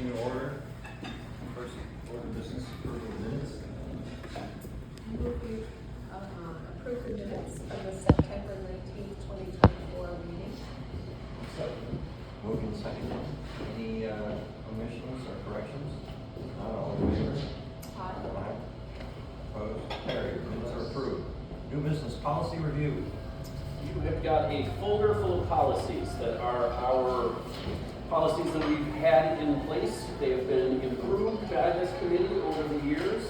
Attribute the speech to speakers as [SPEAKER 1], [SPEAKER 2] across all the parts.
[SPEAKER 1] in order. First order of business, approval of minutes.
[SPEAKER 2] Move we approve the minutes from the September 19th, 2024 meeting.
[SPEAKER 1] Moving second. Any omissions or corrections? Not all in favor? Aye. Opposed? Carried. Minutes are approved. New business policy review.
[SPEAKER 3] You have got a folder full of policies that are our policies that we've had in place. They have been improved by this committee over the years.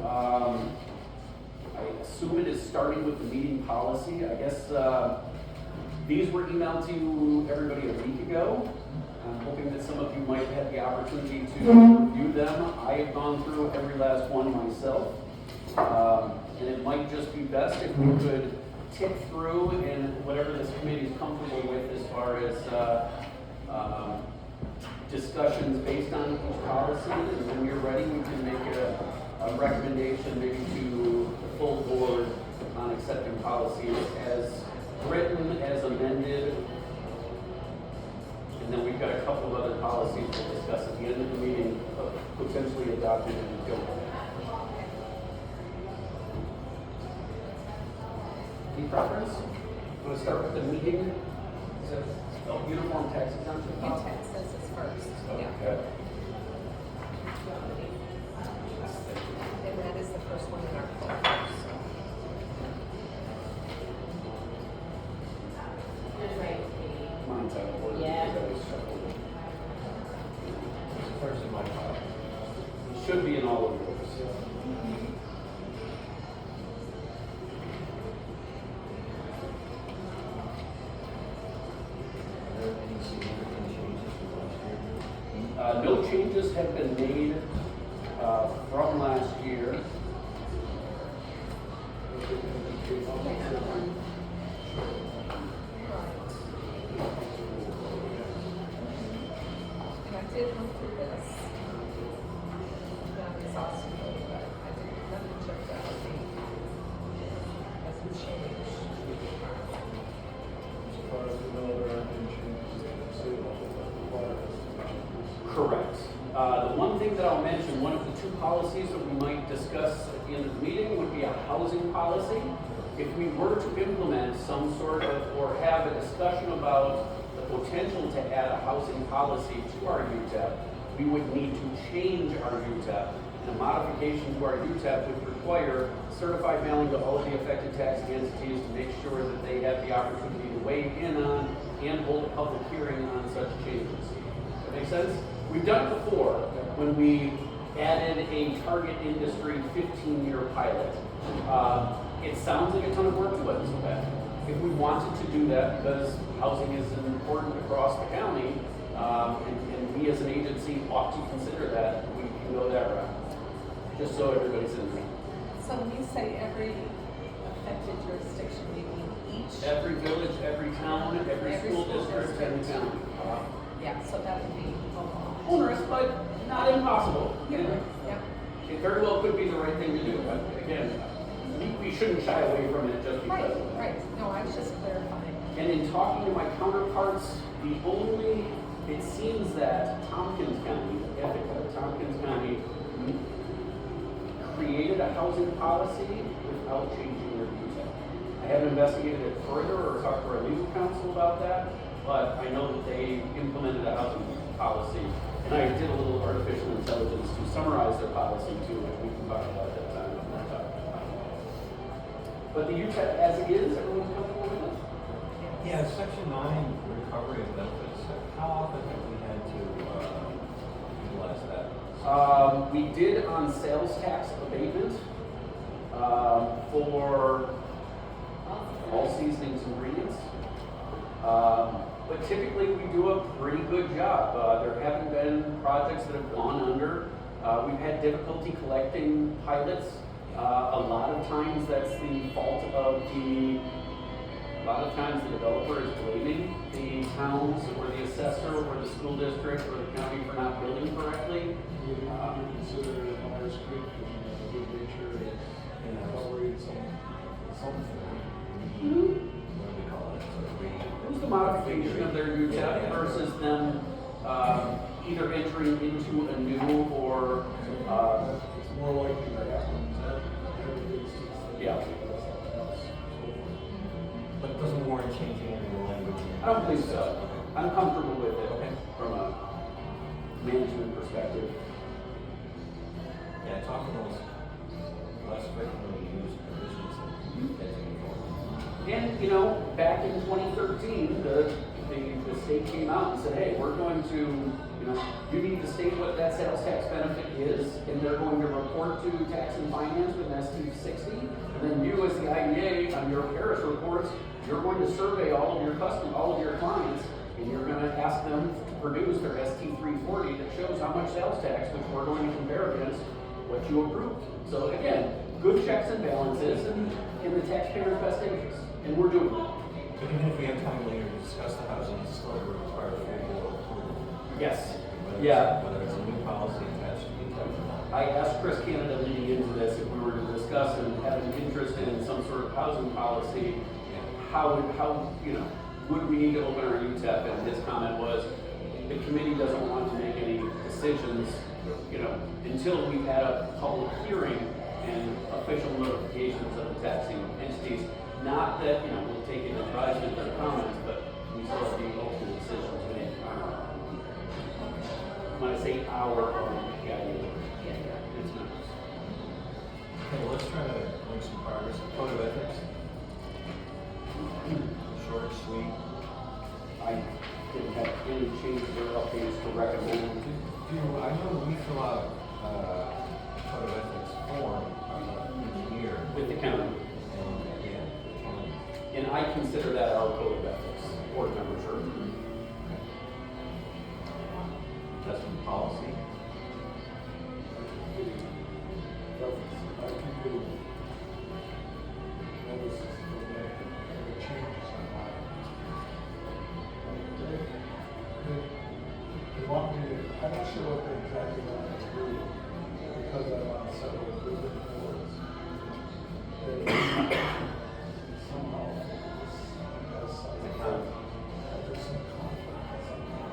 [SPEAKER 3] I assume it is starting with the meeting policy. I guess these were emailed to everybody a week ago. I'm hoping that some of you might have the opportunity to review them. I have gone through every last one myself. And it might just be best if we could tick through and whatever this committee is comfortable with as far as discussions based on each policy. And when you're ready, we can make a recommendation maybe to the full board on accepting policies as written, as amended. And then we've got a couple of other policies to discuss at the end of the meeting, potentially adopted and built. Any preference? Want to start with the meeting? Is it uniform tax exemption?
[SPEAKER 2] UTEX says it's first.
[SPEAKER 3] Okay.
[SPEAKER 2] And that is the first one in our folder.
[SPEAKER 3] Mine's out of order.
[SPEAKER 2] Yeah.
[SPEAKER 3] because I was shuffled.
[SPEAKER 1] It's the first in my file.
[SPEAKER 3] It should be in all of yours.
[SPEAKER 1] Are there any significant changes from last year?
[SPEAKER 3] No changes have been made from last year.
[SPEAKER 2] And I did look through this. Not exhaustively, but I did nothing jumped out at me as a change.
[SPEAKER 4] As far as the mill, there aren't any changes to the city that require us to change.
[SPEAKER 3] Correct. The one thing that I'll mention, one of the two policies that we might discuss at the end of the meeting would be a housing policy. If we were to implement some sort of, or have a discussion about the potential to add a housing policy to our UTEP, we would need to change our UTEP. And a modification to our UTEP would require certified mailing to all of the affected taxing entities to make sure that they have the opportunity to weigh in on and hold a public hearing on such changes. That make sense? We've done it before when we added a target industry 15-year pilot. It sounds like a ton of work to us. If we wanted to do that because housing is important across the county, and we as an agency ought to consider that, we can go that route. Just so everybody's in there.
[SPEAKER 2] So when you say every affected jurisdiction, you mean each?
[SPEAKER 3] Every village, every town, every school district, and county.
[SPEAKER 2] Yeah, so that would be
[SPEAKER 3] Onerous, but not impossible.
[SPEAKER 2] Yeah.
[SPEAKER 3] It very well could be the right thing to do, but again, we shouldn't shy away from it just because.
[SPEAKER 2] Right. No, I was just clarifying.
[SPEAKER 3] And in talking to my counterparts, it seems that Tompkins County, Ithaca, Tompkins County, created a housing policy without changing their UTEP. I haven't investigated it further or talked to our legal counsel about that, but I know that they implemented a housing policy. And I did a little artificial intelligence to summarize their policy too, which we can talk about that time. But the UTEP as it is, everyone's comfortable with it?
[SPEAKER 1] Yeah, Section 9, recovery of benefits. How often have we had to utilize that?
[SPEAKER 3] We did on sales tax abatement for all seasonings ingredients. But typically we do a pretty good job. There haven't been projects that have gone under. We've had difficulty collecting pilots. A lot of times that's the fault of a lot of times the developer is blaming the towns or the assessor or the school district or the county for not building correctly.
[SPEAKER 4] Would you consider Myers Creek and good nature and recovery some form?
[SPEAKER 1] What do we call it?
[SPEAKER 3] Who's the modification of their UTEP versus them either entering into a new or,
[SPEAKER 4] It's more likely that happens every instance.
[SPEAKER 3] Yeah.
[SPEAKER 4] Something else.
[SPEAKER 1] But it doesn't warrant changing any of the language.
[SPEAKER 3] I don't believe so. I'm comfortable with it
[SPEAKER 1] Okay.
[SPEAKER 3] from a management perspective.
[SPEAKER 1] Yeah, it's often those less frequently used provisions that you can.
[SPEAKER 3] And, you know, back in 2013, the state came out and said, hey, we're going to, you know, you need to state what that sales tax benefit is, and they're going to report to tax and finance with an ST60. And then you, as the IDA, on your Harris reports, you're going to survey all of your clients, and you're going to ask them to produce their ST340 that shows how much sales tax, which we're going to compare against what you approved. So again, good checks and balances in the taxpayer's best interest, and we're doing that.
[SPEAKER 1] But even if we have time later to discuss the housing, it's still required full board approval.
[SPEAKER 3] Yes.
[SPEAKER 1] Whether
[SPEAKER 3] Yeah.
[SPEAKER 1] Whether it's a new policy attached to the attached or not.
[SPEAKER 3] I asked Chris Canada leading into this if we were to discuss and have an interest in some sort of housing policy, how you know, would we need to open our UTEP? And his comment was, the committee doesn't want to make any decisions, you know, until we've had a public hearing and official notifications of the taxing entities. Not that, you know, we'll take into advisement their comments, but we still have the ultimate decision to make. When I say our, yeah, it's not.
[SPEAKER 1] Okay, well, let's try to make some progress. Code of ethics. Short, sweet.
[SPEAKER 3] I didn't have any changes or updates to recommend.
[SPEAKER 1] I know we fill out code of ethics form each year.
[SPEAKER 3] With the county.
[SPEAKER 1] And, yeah, the county.
[SPEAKER 3] And I consider that our code of ethics, board member sure.
[SPEAKER 1] Investment policy.
[SPEAKER 4] I can do notices for that, any changes on mine. They want me to, I'm not sure what they exactly want me to do, because I'm on several different boards. Somehow, there's some conflict somehow.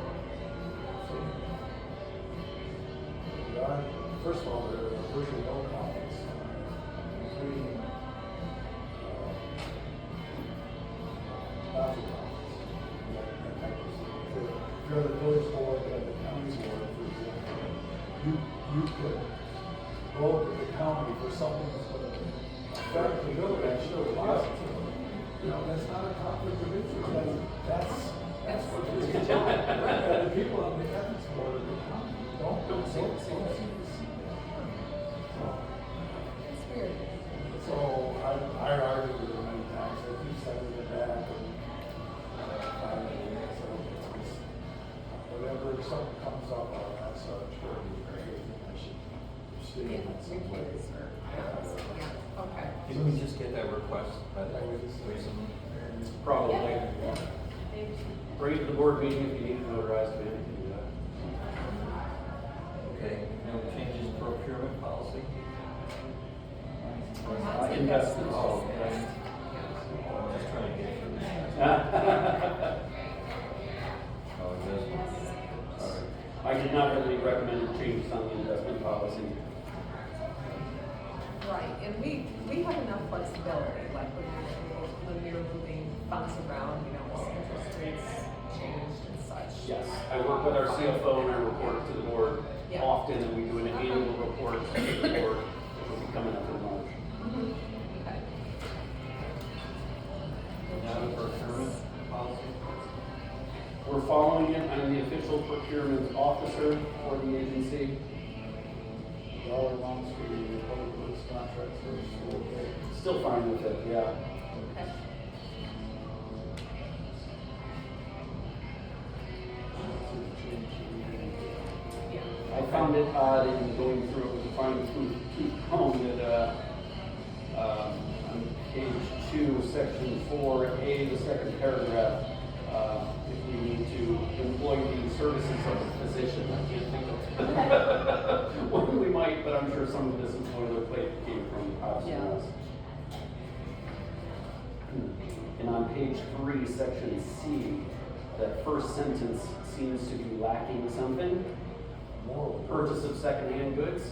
[SPEAKER 4] First of all, there are virtually no conflicts, including not you're the village board and the county's board, for example. You could vote with the county for something that's going to affect the village, positively. You know, that's not a conflict of interest. That's what it is. And the people on the ethics board of the county don't seem to see that.
[SPEAKER 2] It's weird.
[SPEAKER 4] So I argued with them many times. I keep sending it back, and finally, so it's whatever something comes up on that subject, I should stay in it some way.
[SPEAKER 2] Yeah, okay.
[SPEAKER 1] Didn't we just get that request recently?
[SPEAKER 3] Probably.
[SPEAKER 2] Yeah.
[SPEAKER 3] Bring it to the board meeting if you need to notarize it, man, you can do that.
[SPEAKER 1] Okay, no changes to procurement policy?
[SPEAKER 3] Investments.
[SPEAKER 1] Oh, okay. I'm just trying to get through this. Oh, investments. Sorry.
[SPEAKER 3] I did not have any recommended changes on the investment policy.
[SPEAKER 2] Right, and we have enough flexibility, like when we were moving funds around, you know, as interest rates changed and such.
[SPEAKER 3] Yes, I work with our CFO and I report to the board
[SPEAKER 2] Yeah.
[SPEAKER 3] often, and we do an annual report to the board, which will be coming up in March.
[SPEAKER 2] Okay.
[SPEAKER 1] Now the procurement policy?
[SPEAKER 3] We're following it. I'm the official procurement officer for the agency.
[SPEAKER 4] Dollar amounts for the public works contracts are still okay.
[SPEAKER 3] Still fine with it, yeah.
[SPEAKER 2] Okay. Yeah.
[SPEAKER 3] I found it odd in going through it with the fine tooth comb that on page 2, section 4A, the second paragraph, if we need to employ the services of a physician, I can't think of one we might, but I'm sure some of this is boilerplate that came from Hobbs and Ross. And on page 3, section C, that first sentence seems to be lacking something.
[SPEAKER 4] Moral.
[SPEAKER 3] Purchase of secondhand goods.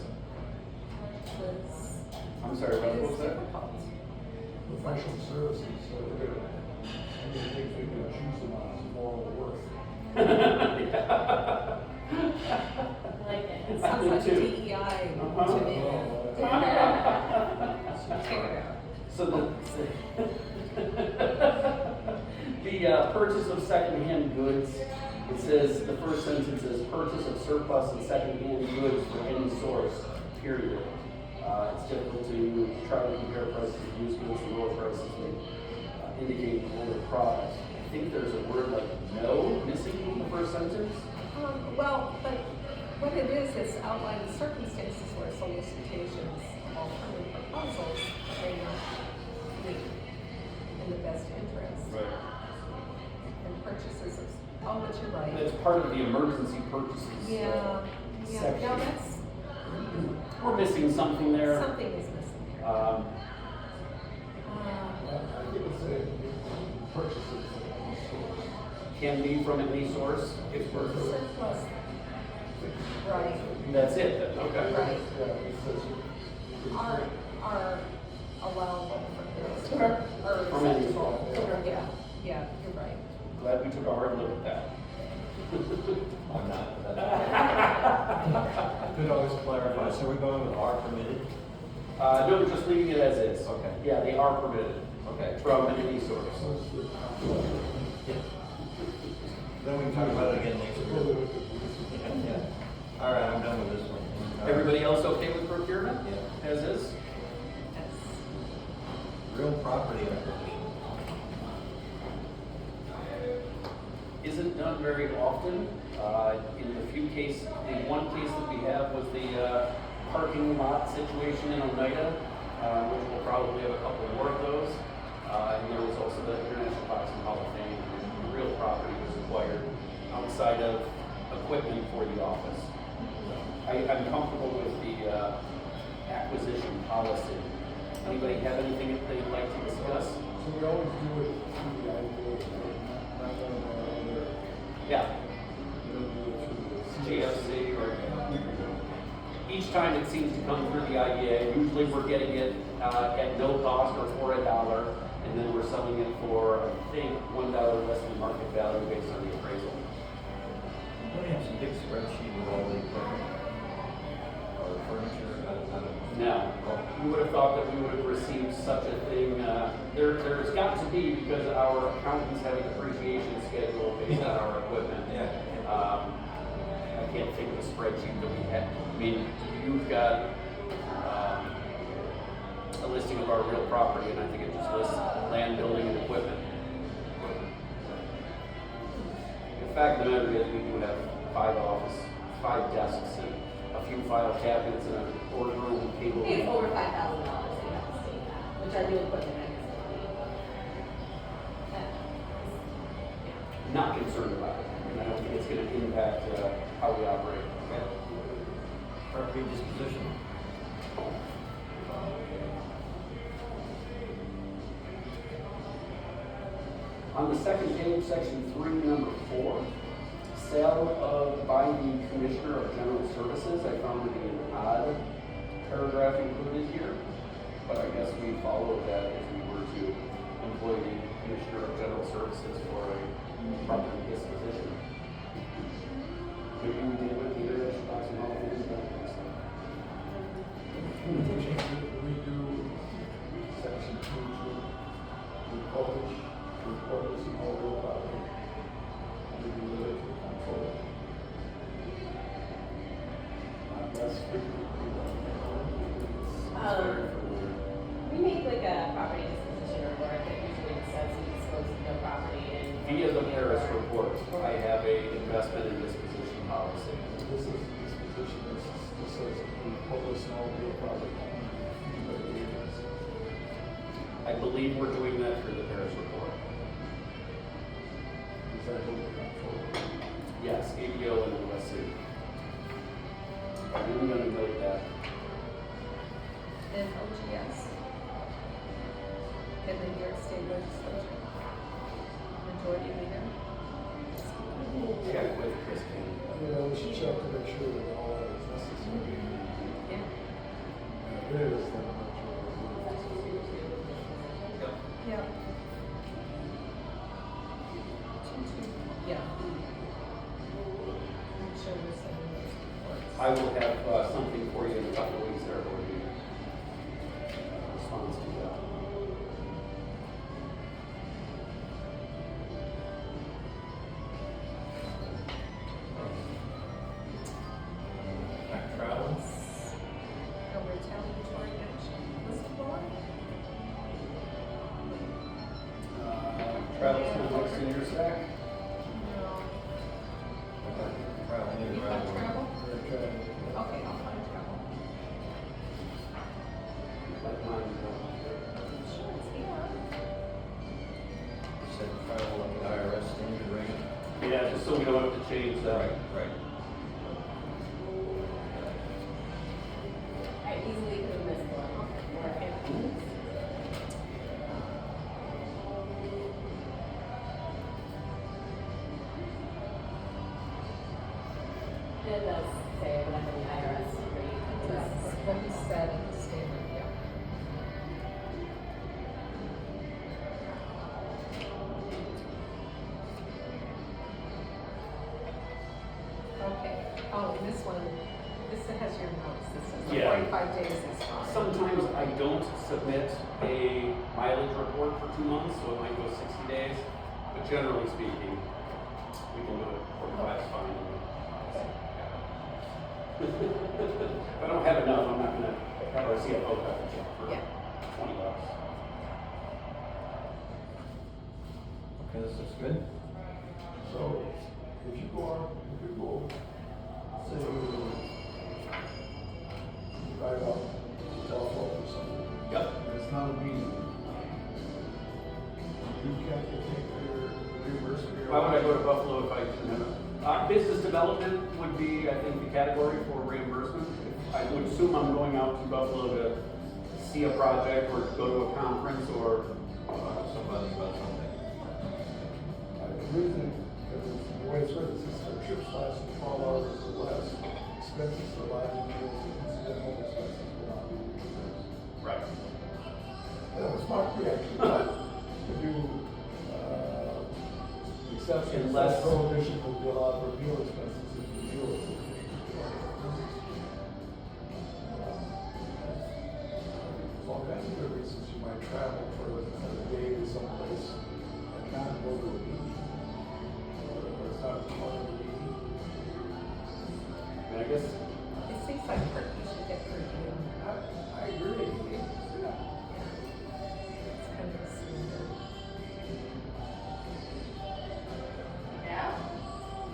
[SPEAKER 3] I'm sorry, what was that?
[SPEAKER 4] Professional services, so we're gonna, anything we can choose them on is moral worth.
[SPEAKER 3] Yeah.
[SPEAKER 5] I like it.
[SPEAKER 2] It sounds like
[SPEAKER 3] too.
[SPEAKER 2] DEI
[SPEAKER 3] Uh-huh.
[SPEAKER 2] to me. Take it out.
[SPEAKER 3] So the purchase of secondhand goods, it says, the first sentence is purchase of surplus and secondhand goods from any source, period. It's difficult to try to compare prices of used goods and lower prices may indicate older products. I think there's a word like no missing from the first sentence.
[SPEAKER 2] Well, but what it is, it's outlining circumstances where solicitations of alternative proposals may not be in the best interest.
[SPEAKER 3] Right.
[SPEAKER 2] And purchases of, oh, but you're right.
[SPEAKER 3] It's part of the emergency purchases.
[SPEAKER 2] Yeah, yeah,
[SPEAKER 3] section.
[SPEAKER 2] no, that's,
[SPEAKER 3] We're missing something there.
[SPEAKER 2] something is missing here.
[SPEAKER 4] I think it's a purchases from any source.
[SPEAKER 3] Can be from any source if we're.
[SPEAKER 2] Surplus, right,
[SPEAKER 3] That's it, then, okay.
[SPEAKER 2] right,
[SPEAKER 4] Yeah, it says.
[SPEAKER 2] are allowable for this.
[SPEAKER 3] Okay.
[SPEAKER 2] Or
[SPEAKER 3] From any
[SPEAKER 2] acceptable.
[SPEAKER 4] source.
[SPEAKER 2] Yeah, you're right.
[SPEAKER 3] Glad we took a hard look at that.
[SPEAKER 1] I'm not. Could always clarify, so we're going with are permitted?
[SPEAKER 3] No, just leaving it as is.
[SPEAKER 1] Okay.
[SPEAKER 3] Yeah, they are permitted
[SPEAKER 1] Okay.
[SPEAKER 3] from any source.
[SPEAKER 4] So it's the.
[SPEAKER 1] Yeah. Then we can talk about it again next week. Yeah. All right, I'm done with this one.
[SPEAKER 3] Everybody else okay with procurement?
[SPEAKER 1] Yeah.
[SPEAKER 3] As is?
[SPEAKER 2] Yes.
[SPEAKER 1] Real property acquisition.
[SPEAKER 3] Isn't done very often. In the few cases, the one case that we have was the parking lot situation in Oneida, which we'll probably have a couple more of those. And there was also the International Boxing Hall of Fame. And real property was acquired outside of equipment for the office. I'm comfortable with the acquisition policy. Anybody have anything that they'd like to discuss?
[SPEAKER 4] So we always do it through the IDA, not one of our other,
[SPEAKER 3] Yeah.
[SPEAKER 4] we don't do it through the
[SPEAKER 3] GFC or each time it seems to come through the IDA. Usually we're getting it at no cost or for $1, and then we're selling it for, I think, $1 less than market value based on the appraisal.
[SPEAKER 1] Don't you have some big spreadsheet with all the equipment or furniture? I don't know.
[SPEAKER 3] Now, we would have thought that we would have received such a thing. There's got to be, because our accountants have a depreciation schedule based on our equipment.
[SPEAKER 1] Yeah.
[SPEAKER 3] I can't think of a spreadsheet that we had. I mean, you've got a listing of our real property, and I think it just lists land, building, and equipment. The fact of the matter is, we do have 5 desks, and a few file cabinets, and a boardroom table.
[SPEAKER 5] I think it's over $5,000 you have to state that, which are new equipment, I guess.
[SPEAKER 3] Not concerned about it, and I don't think it's going to impact how we operate.
[SPEAKER 1] Property disposition.
[SPEAKER 3] On the second page, section 3, number 4, sale of by the Commissioner of General Services. I found it to be an odd paragraph included here, but I guess we followed that if we were to employ the Commissioner of General Services for a property disposition. Maybe we did with the International Boxing Hall of Fame.
[SPEAKER 4] we do section 2 to publish, report this in all real property. We do relate to the control. That's frequently.
[SPEAKER 5] We make like a property disposition report that usually says we dispose of no property and.
[SPEAKER 3] Via the Paris report, I have a investment and disposition policy.
[SPEAKER 4] This is disposition, this says we publish in all real property.
[SPEAKER 3] I believe we're doing that through the Paris report.
[SPEAKER 4] Is that what we're control?
[SPEAKER 3] Yes, ABO and USC. I'm going to note that.
[SPEAKER 2] And OGS. In the New York State Legislature. Majority leader.
[SPEAKER 3] Yeah, with Chris King.
[SPEAKER 4] Yeah, we should check to make sure that all that is necessary.
[SPEAKER 2] Yeah.
[SPEAKER 4] It is, then I'm not sure.
[SPEAKER 3] Yep.
[SPEAKER 2] Yeah. Yeah. I'm sure we're sending those reports.
[SPEAKER 3] I will have something for you in a couple of weeks there, or the response to that.
[SPEAKER 1] Travel.
[SPEAKER 2] A retaliatory action list for?
[SPEAKER 3] Travel's kind of next in your stack.
[SPEAKER 2] No.
[SPEAKER 1] Travel,
[SPEAKER 2] You
[SPEAKER 1] new
[SPEAKER 2] have
[SPEAKER 1] travel.
[SPEAKER 2] travel?
[SPEAKER 4] Okay.
[SPEAKER 2] Okay, I'll find travel.
[SPEAKER 3] Like mine.
[SPEAKER 2] Sure, it's here.
[SPEAKER 1] Said travel on the IRS standard rate.
[SPEAKER 3] Yeah, just so we don't have to change that.
[SPEAKER 1] Right.
[SPEAKER 5] I easily could have missed one, or I can't. It does say whatever the IRS rate is.
[SPEAKER 2] That's what he said in the statement, yeah. Okay, oh, and this one, this has your notes, this is the
[SPEAKER 3] Yeah.
[SPEAKER 2] 45 days is fine.
[SPEAKER 3] Sometimes I don't submit a mileage report for 2 months, so it might go 60 days. But generally speaking, we can do it 45 is fine. If I don't have enough, I'm not gonna have our CFO cut the check for
[SPEAKER 2] Yeah.
[SPEAKER 3] $20.
[SPEAKER 1] Okay, this looks good.
[SPEAKER 4] So, if you go, say, you drive up to Buffalo or something.
[SPEAKER 3] Yep.
[SPEAKER 4] And it's not a meeting. You can't take your reimbursement.
[SPEAKER 3] Why would I go to Buffalo if I didn't have it? Business development would be, I think, the category for reimbursement. I would assume I'm going out to Buffalo to see a project or to go to a conference or,
[SPEAKER 1] Somebody about something.
[SPEAKER 4] The reason, because the way it's written, since our trips last 12 hours or less, expenses for lodging, meals, and incidental expenses will not be reimbursed.
[SPEAKER 3] right.
[SPEAKER 4] That was my reaction, but to do, exceptions,
[SPEAKER 3] Unless-
[SPEAKER 4] prohibition will be allowed for meal expenses if you deal with it. There's all kinds of good reasons you might travel for a day to someplace and not go to a meeting. Or it's not part of the meeting.
[SPEAKER 3] And I guess,
[SPEAKER 2] It seems like you should get per diem.
[SPEAKER 4] I agree. Yeah.
[SPEAKER 2] It's kind of a standard.
[SPEAKER 5] Yeah?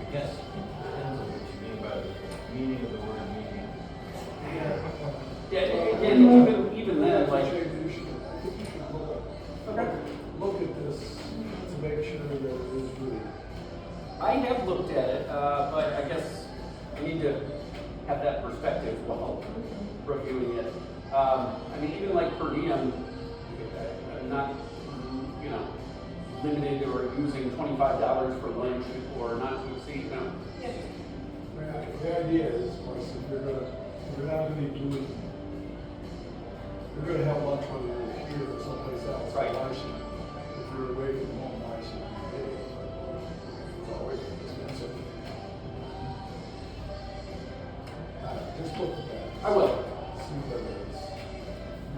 [SPEAKER 1] I guess it depends on what you mean by the meaning of the word meeting.
[SPEAKER 3] yeah, and even then, like,
[SPEAKER 4] I think you should look at this to make sure that it is really.
[SPEAKER 3] I have looked at it, but I guess I need to have that perspective while reviewing it. I mean, even like per diem, I'm not, limited or using $25 for lunch or not to exceed,
[SPEAKER 2] Yeah.
[SPEAKER 4] The idea is, of course, if you're not gonna be doing, you're gonna have lunch whether you're here or someplace else.
[SPEAKER 3] Right.
[SPEAKER 4] Why should, if you're away from home, why should you pay? It's always expensive. Just look at that.
[SPEAKER 3] I will.
[SPEAKER 4] See whether it's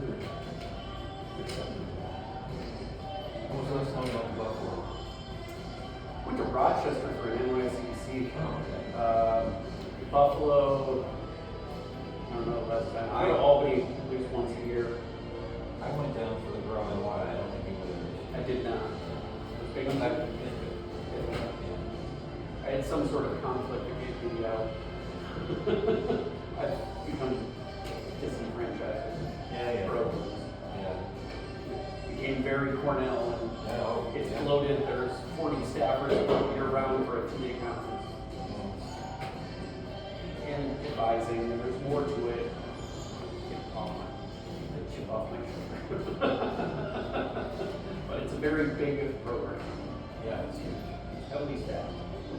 [SPEAKER 4] really acceptable.
[SPEAKER 1] When was the last time you went to Buffalo?
[SPEAKER 3] Went to Rochester for an NYCC.
[SPEAKER 1] Oh, okay.
[SPEAKER 3] Buffalo, I don't know, last time. I go to Albany at least once a year.
[SPEAKER 1] I went down for the Grow and Wide. I don't think you would
[SPEAKER 3] I did not. It was big.
[SPEAKER 1] have.
[SPEAKER 3] I had some sort of conflict that gave me out. I've become disenfranchised.
[SPEAKER 1] Yeah.
[SPEAKER 3] Broke.
[SPEAKER 1] Yeah.
[SPEAKER 3] Became very Cornell and
[SPEAKER 1] Yeah, oh,
[SPEAKER 3] it's
[SPEAKER 1] yeah.
[SPEAKER 3] loaded. There's 40 staffers year round for a 2-day conference. And advising, and there's more to it. Chip off my shoulder. But it's a very big program.
[SPEAKER 1] Yeah, it's huge.
[SPEAKER 3] Heavily staffed.
[SPEAKER 4] The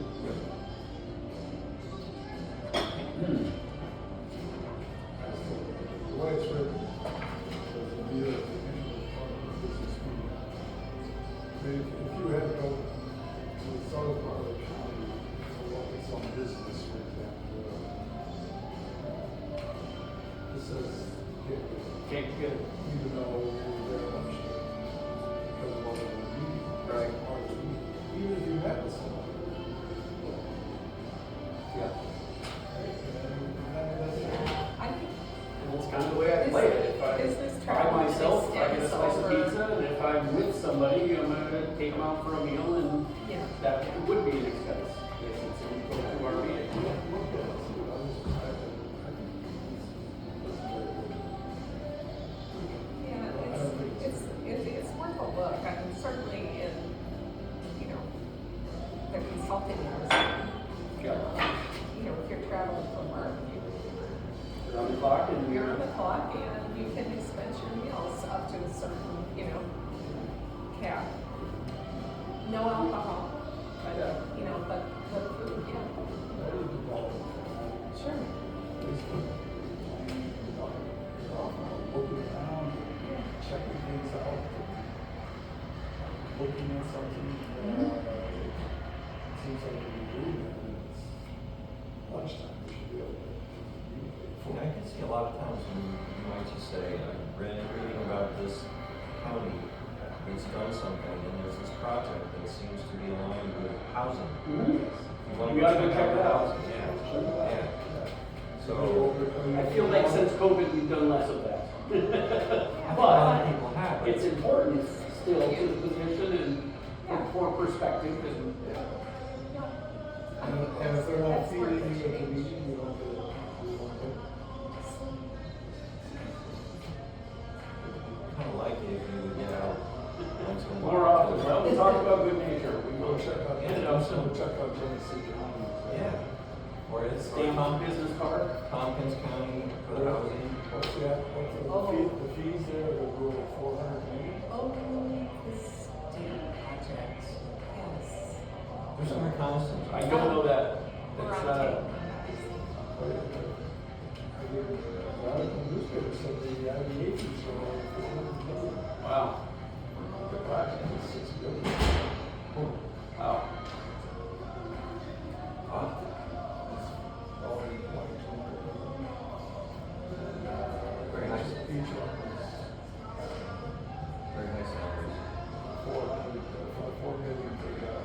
[SPEAKER 4] way it's written, there's a meter at the end of the business meeting. If you had to go to the southern part of the county to look at some business, for example, it says,
[SPEAKER 3] Can't get it.
[SPEAKER 4] even though you're very much because of all the meeting,
[SPEAKER 3] Right.
[SPEAKER 4] part of the meeting, even if you met with somebody.
[SPEAKER 3] Yeah.
[SPEAKER 2] I think
[SPEAKER 3] And that's kind of the way I play it. If I
[SPEAKER 2] business
[SPEAKER 3] by
[SPEAKER 2] travel
[SPEAKER 3] myself, I get a
[SPEAKER 2] extends
[SPEAKER 3] slice of
[SPEAKER 2] over-
[SPEAKER 3] pizza, and if I'm with somebody, I'm gonna take them out for a meal, and
[SPEAKER 2] Yeah.
[SPEAKER 3] that would be an expense. If it's in go to our meeting.
[SPEAKER 4] Look at it, see, I think it's very good.
[SPEAKER 2] Yeah, it's worth a look. I mean, certainly in, you know, the consulting industry.
[SPEAKER 3] Yeah.
[SPEAKER 2] You know, if you're traveling for work,
[SPEAKER 3] You're on the clock, and
[SPEAKER 2] you're on the clock and you can expense your meals up to a certain, you know, cap. No alcohol, but,
[SPEAKER 3] Yeah.
[SPEAKER 2] you know, but food, yeah.
[SPEAKER 4] That is development.
[SPEAKER 2] Sure.
[SPEAKER 4] Looking around, checking things out, looking at something, seems like we do, and it's lunchtime, we should be able to
[SPEAKER 1] And I can see a lot of times when you might just say, I'm reading about this county that's done something, and there's this project that seems to be aligned with housing.
[SPEAKER 3] You gotta go check that out.
[SPEAKER 1] Housing, yeah, yeah. So,
[SPEAKER 3] I feel like since COVID, we've done less of that.
[SPEAKER 1] a lot of people have.
[SPEAKER 3] It's important still to the position and for perspective, and
[SPEAKER 4] And if they're not feeding you at the meeting, you don't get it.
[SPEAKER 1] Kind of like it if you would get out once in a while.
[SPEAKER 3] more often, well, we talked about good nature. We
[SPEAKER 4] Go
[SPEAKER 3] will
[SPEAKER 4] check out,
[SPEAKER 1] Yeah,
[SPEAKER 4] go check out Genesee County.
[SPEAKER 1] Yeah. Or it's
[SPEAKER 3] State business park.
[SPEAKER 1] Tompkins County for the housing.
[SPEAKER 4] What's the fees there, the rule of 400 maybe?
[SPEAKER 2] Oh, the state project, yes.
[SPEAKER 1] There's some reconnaissance.
[SPEAKER 3] I don't know that.
[SPEAKER 2] We're
[SPEAKER 3] It's,
[SPEAKER 2] on tape.
[SPEAKER 4] I did, the article in the newspaper said the aviations are like 400 million.
[SPEAKER 3] Wow.
[SPEAKER 4] The project is 6 billion.
[SPEAKER 3] Wow.
[SPEAKER 4] Already 200 million.
[SPEAKER 1] Very nice.
[SPEAKER 4] Each one was
[SPEAKER 1] Very nice salaries.
[SPEAKER 4] 4 million per guy.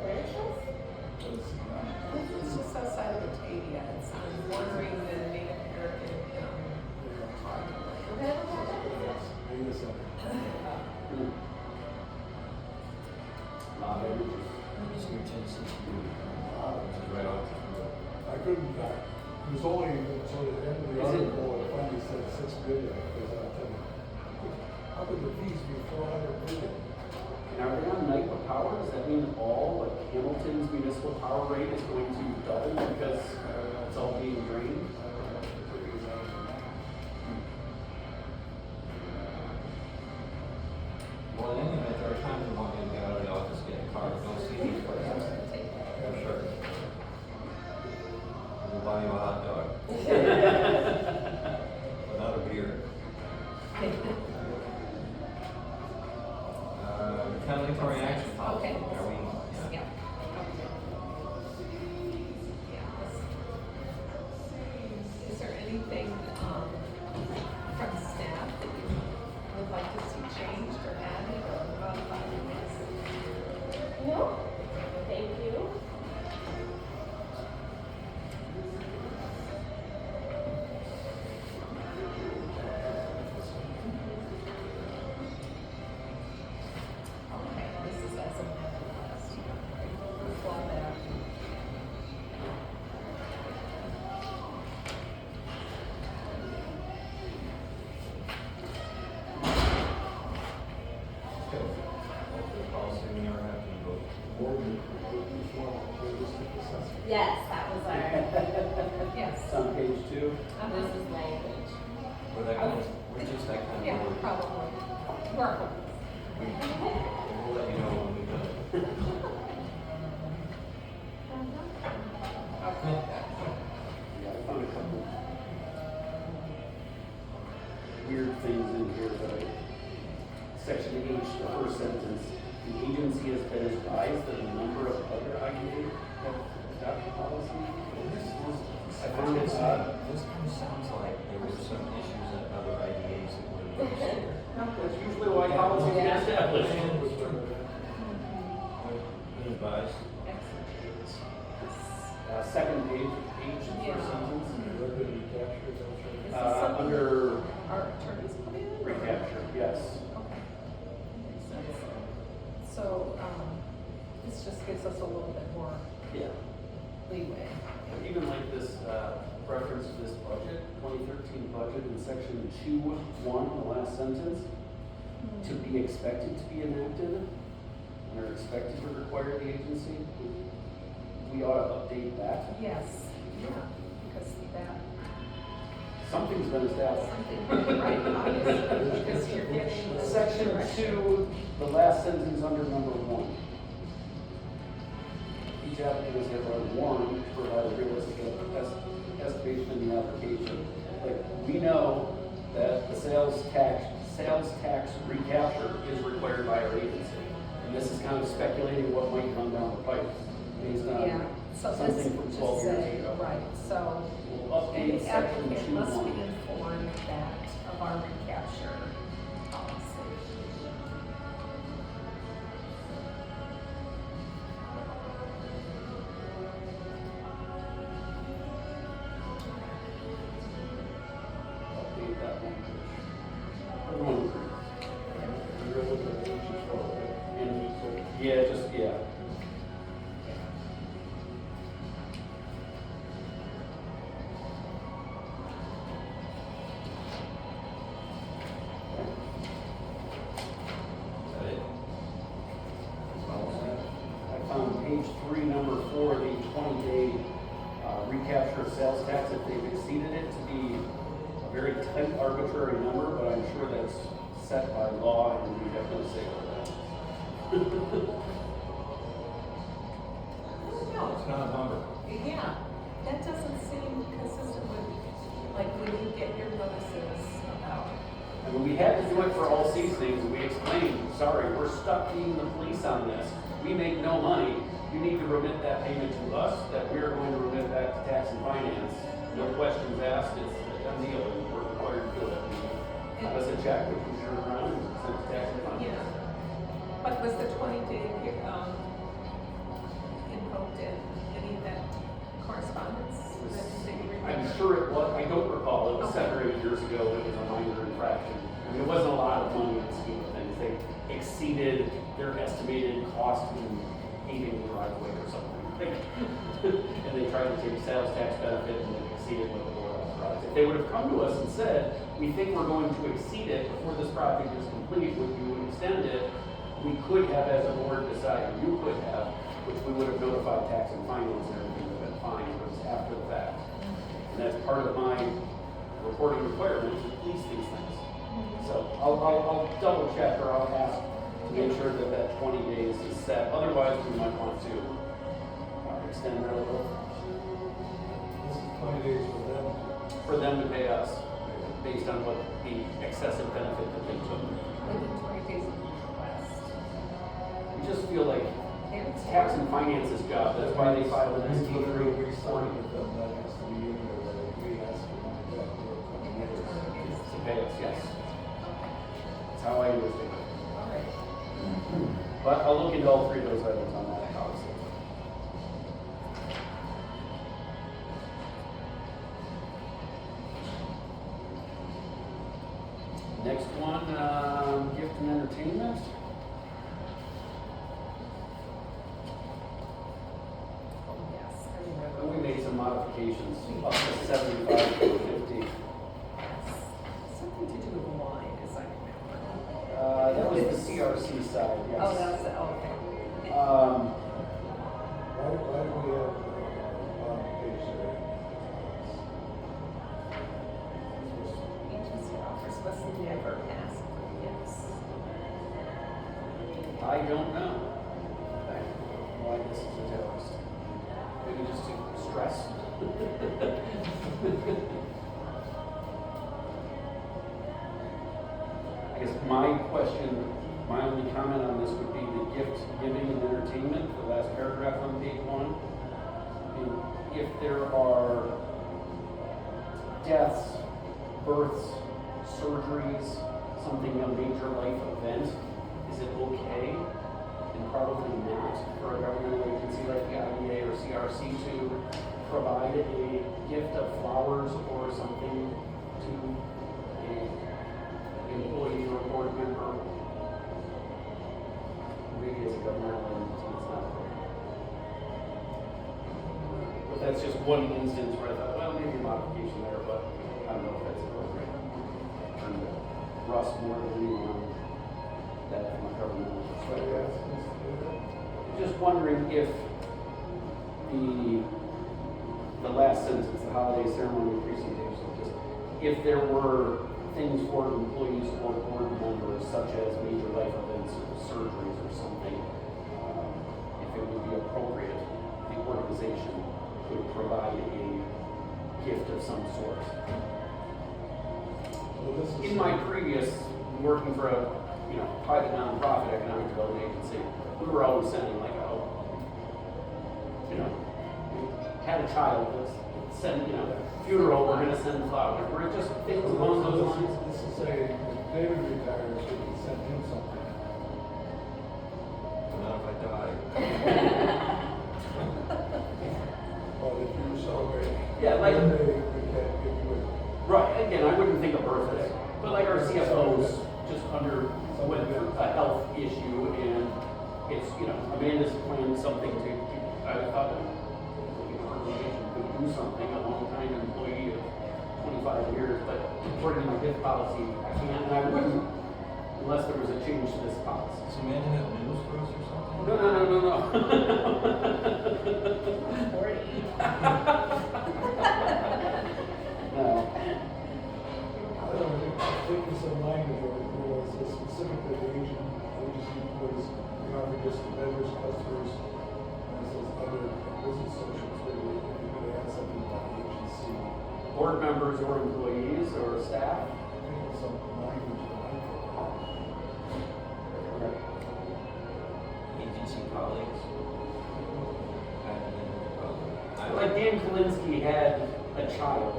[SPEAKER 5] Where is this?
[SPEAKER 2] It's just outside of Batavia, it's bordering the Native American, tribe.
[SPEAKER 4] Data center.
[SPEAKER 1] It's your Tennessee View, which is right off the freeway.
[SPEAKER 4] I couldn't, it was only until the end of the
[SPEAKER 3] Is it-
[SPEAKER 4] article, it finally said 6 billion, because I tell you, how could the fees be 400 million?
[SPEAKER 3] And are they on night of power? Does that mean all, like Hamilton's municipal power rate is going to double because it's all being drained?
[SPEAKER 1] Well, in any event, there are times when I want you to get out of the office, get in the car, go see these places. For sure. We'll buy you a hot dog. But not a beer. Retaliatory action policy.
[SPEAKER 2] Okay.
[SPEAKER 1] Are we,
[SPEAKER 2] Yeah.
[SPEAKER 1] yeah.
[SPEAKER 2] Yeah. Is there anything, from staff that you would like to see changed or added or modified in this?
[SPEAKER 5] No, thank you.
[SPEAKER 2] Okay, this is as amended last year. We'll fall back.
[SPEAKER 1] Okay. Hopefully the policy we never have to vote.
[SPEAKER 4] Board reform, realistic assessment.
[SPEAKER 5] Yes, that was our,
[SPEAKER 2] Yes.
[SPEAKER 3] It's on page 2.
[SPEAKER 5] this is language.
[SPEAKER 1] We're that kind of, we're just that kind of
[SPEAKER 2] Yeah,
[SPEAKER 1] board.
[SPEAKER 2] probably. Work.
[SPEAKER 1] We'll let you know when we've done it.
[SPEAKER 3] Yeah, I found a couple weird things in here that section H, the first sentence, the agency has been advised that a number of other IMG have adopted policy. I found it odd.
[SPEAKER 1] This kind of sounds like there were some issues in other IDAs that were raised here.
[SPEAKER 3] That's usually why policies get established.
[SPEAKER 1] Been advised.
[SPEAKER 3] Second page, H,
[SPEAKER 2] Yeah.
[SPEAKER 3] first sentence.
[SPEAKER 4] Liquid recapture, is that what you're-
[SPEAKER 2] Is this something
[SPEAKER 3] Under
[SPEAKER 2] our attorneys put in? or-
[SPEAKER 3] recapture, yes.
[SPEAKER 2] Okay. Makes sense. So, this just gives us a little bit more
[SPEAKER 3] Yeah.
[SPEAKER 2] leeway.
[SPEAKER 3] Even like this, reference to this budget, 2013 budget in section 2.1, the last sentence, to be expected to be enacted, and are expected to require the agency, we ought to update that.
[SPEAKER 2] Yes, yeah, because that,
[SPEAKER 3] Something's been established.
[SPEAKER 2] something, right, obviously, because you're getting. the
[SPEAKER 3] Section
[SPEAKER 2] direction.
[SPEAKER 3] 2, the last sentence under number 1. Each applicant is hereby warned to provide a realistic estimation in the application. Like, we know that the sales tax recapture is required by our agency. And this is kind of speculating what might come down the pipe based
[SPEAKER 2] Yeah,
[SPEAKER 3] on
[SPEAKER 2] so this
[SPEAKER 3] something from
[SPEAKER 2] would
[SPEAKER 3] 12
[SPEAKER 2] just
[SPEAKER 3] years
[SPEAKER 2] say,
[SPEAKER 3] ago.
[SPEAKER 2] right, so,
[SPEAKER 3] We'll
[SPEAKER 2] and
[SPEAKER 3] update
[SPEAKER 2] the
[SPEAKER 3] section
[SPEAKER 2] applicant must be
[SPEAKER 3] 2.1.
[SPEAKER 2] informed that of our recapture policy.
[SPEAKER 3] Update that language. Everyone agrees.
[SPEAKER 4] You're looking at H as well, right?
[SPEAKER 3] And, yeah, just, yeah.
[SPEAKER 1] Is that it? Policy?
[SPEAKER 3] I found page 3, number 4, the 20-day recapture of sales tax, if they've exceeded it, to be a very tight arbitrary number, but I'm sure that's set by law and we have no say over that.
[SPEAKER 2] No,
[SPEAKER 1] It's not a number.
[SPEAKER 2] yeah, that doesn't seem consistent with, like, when you get your notices about.
[SPEAKER 3] I mean, we had to do it for all seasonings, and we explained, sorry, we're stuck being the police on this. We make no money. You need to remit that payment to us, that we are going to remit back to tax and finance. No questions asked, it's a done deal, and we're required to do it. Give us a check, we can turn around and send it to tax and finance.
[SPEAKER 2] Yeah, but was the 20-day, invoked in any of that correspondence? that you remember?
[SPEAKER 3] I'm sure it was, I don't recall, it was 7 or 8 years ago, it was a minor infraction. I mean, it wasn't a lot of money in the scheme of things. They exceeded their estimated cost in paving the driveway or something. And they tried to take sales tax benefit and they exceeded what the board authorized. If they would have come to us and said, we think we're going to exceed it before this project is complete, would you extend it? We could have, as a board, decided, you could have, which we would have notified tax and finance and everything would have been fine, but it's after the fact. And that's part of my reporting requirement to police these things. So I'll double check or I'll ask to make sure that that 20 days is set. Otherwise, we might want to extend that a little
[SPEAKER 4] This is 20 days for them.
[SPEAKER 3] for them to pay us based on what the excessive benefit that they took.
[SPEAKER 2] Within 20 days of the request.
[SPEAKER 3] We just feel like
[SPEAKER 2] And
[SPEAKER 3] it's tax and finance's job. That's why they filed an
[SPEAKER 4] Means whatever we
[SPEAKER 3] ST3
[SPEAKER 4] sign with them, that has to be in there, that we ask for money back for 20 years.
[SPEAKER 3] to pay us, yes.
[SPEAKER 2] Okay,
[SPEAKER 3] That's how I understand it.
[SPEAKER 2] all right.
[SPEAKER 3] But I'll look into all 3 of those items on that policy. Next one, gift and entertainment.
[SPEAKER 2] Oh, yes, I remember.
[SPEAKER 3] And we made some modifications, up to 75 to 50.
[SPEAKER 2] Yes. Something to do with wine, as I remember.
[SPEAKER 3] That was the CRC side, yes.
[SPEAKER 2] Oh, that's, okay.
[SPEAKER 4] Why do we have page there?
[SPEAKER 2] Agency offers must never ask for gifts.
[SPEAKER 3] I don't know why this is a terrorist. Maybe just to stress I guess my question, my only comment on this would be the gift giving and entertainment, the last paragraph on page 1. If there are deaths, births, surgeries, something, a major life event, is it okay? And probably not for a governmental agency like the IMG or CRC to provide a gift of flowers or something to an employee or board member. Maybe as a governmental entity, it's not appropriate. But that's just one instance where I thought, well, maybe a modification there, but I don't know if that's appropriate. And Russ, more than anyone on that from a governmental perspective. Just wondering if the last sentence, the holiday ceremony presentation, just if there were things for employees or board members, such as major life events or surgeries or something, if it would be appropriate, the organization could provide a gift of some sort. In my previous working for a private nonprofit economic development agency, we were always sending like, had a child, let's send, funeral, we're gonna send flowers, we're just things along those lines.
[SPEAKER 4] This is saying, if David retires, we can send him something.
[SPEAKER 1] Not if I die.
[SPEAKER 4] But if you celebrate.
[SPEAKER 3] Yeah, like-
[SPEAKER 4] birthday, we can't give you a.
[SPEAKER 3] Right, again, I wouldn't think a birthday, but like our CFOs just went through a health issue and it's, Amanda's planned something to I thought an organization could do something, a long-time employee of 25 years, but according to my gift policy, I can't, and I wouldn't unless there was a change to this policy.
[SPEAKER 1] So Amanda have news for us or something?
[SPEAKER 3] No. No.
[SPEAKER 4] I don't think it's some language or it was specifically the agency employees, not just the vendors, customers, and it says other business socials, maybe you could add something about the agency.
[SPEAKER 3] Board members or employees or staff?
[SPEAKER 4] I think it's some language behind it.
[SPEAKER 1] Agency colleagues?
[SPEAKER 3] Like Dan Kalinsky had a child,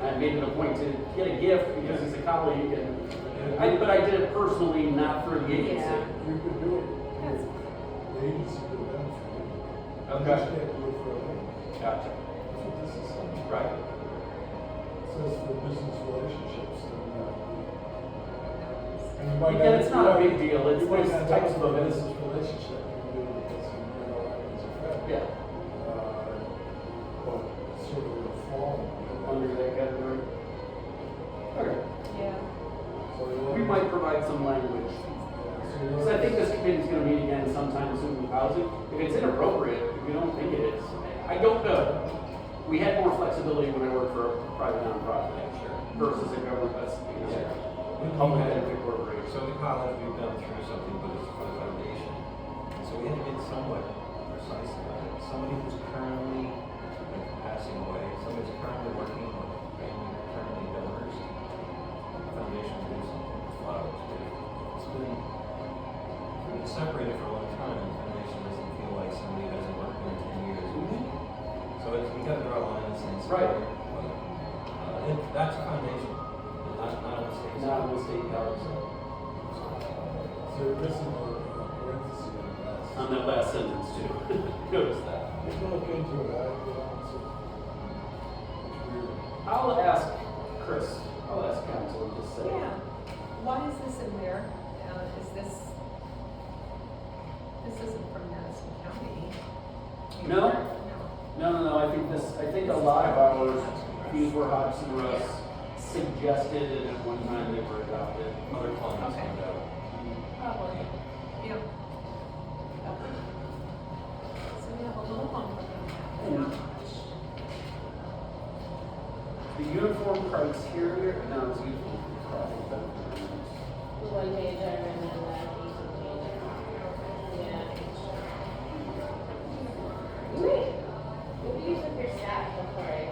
[SPEAKER 3] and I made it a point to get a gift because he's a colleague, but I did it personally, not for the agency.
[SPEAKER 2] Yeah.
[SPEAKER 4] You could do it.
[SPEAKER 2] That's-
[SPEAKER 4] The agency could benefit. You
[SPEAKER 3] Okay.
[SPEAKER 4] just can't do it for a living.
[SPEAKER 3] Gotcha.
[SPEAKER 4] That's what this is saying.
[SPEAKER 3] Right.
[SPEAKER 4] It says for business relationships. And you might
[SPEAKER 3] Yeah, it's not a big deal. It's
[SPEAKER 4] you might
[SPEAKER 3] those
[SPEAKER 4] not
[SPEAKER 3] types
[SPEAKER 4] have
[SPEAKER 3] of
[SPEAKER 4] a
[SPEAKER 3] events.
[SPEAKER 4] business relationship, you can do it because as a friend.
[SPEAKER 3] Yeah.
[SPEAKER 4] But sort of a form.
[SPEAKER 3] Under that category. Okay.
[SPEAKER 2] Yeah.
[SPEAKER 4] So
[SPEAKER 3] We might provide some language. Because I think this committee's going to meet again sometime soon with housing. If it's inappropriate, if you don't think it is, I don't know. We had more flexibility when I worked for a private nonprofit versus a government that's public benefit corporation.
[SPEAKER 1] So in college, we've gone through something, but it's for the foundation. And so we had to get somewhat precise about it. Somebody who's currently passing away, somebody who's currently working or family currently donors, the foundation will do something with flowers. But it's been, we've been separated for a long time, and the foundation doesn't feel like somebody who hasn't worked in 10 years. So it's, we got to draw a line in the sense.
[SPEAKER 3] Right.
[SPEAKER 1] But that's a foundation, not a mistake.
[SPEAKER 3] Not a mistake, Alex.
[SPEAKER 4] So you're missing a parenthesis in that.
[SPEAKER 3] On that last sentence too. Notice that.
[SPEAKER 4] You can look into it, it's weird.
[SPEAKER 3] I'll ask Chris. I'll ask council and just say.
[SPEAKER 2] Yeah. Why is this in there? This isn't from Madison County.
[SPEAKER 3] No. No. I think a lot of ours, these were Hodgson Russ suggested, and at one time they were adopted.
[SPEAKER 1] Other clients,
[SPEAKER 2] Okay.
[SPEAKER 1] no doubt.
[SPEAKER 2] Probably. Yeah. So we have a little longer than that.
[SPEAKER 3] The uniform criteria, no, it's uniform.
[SPEAKER 5] The one page I remember that piece of page. Yeah. Wait, what do you use with your staff before I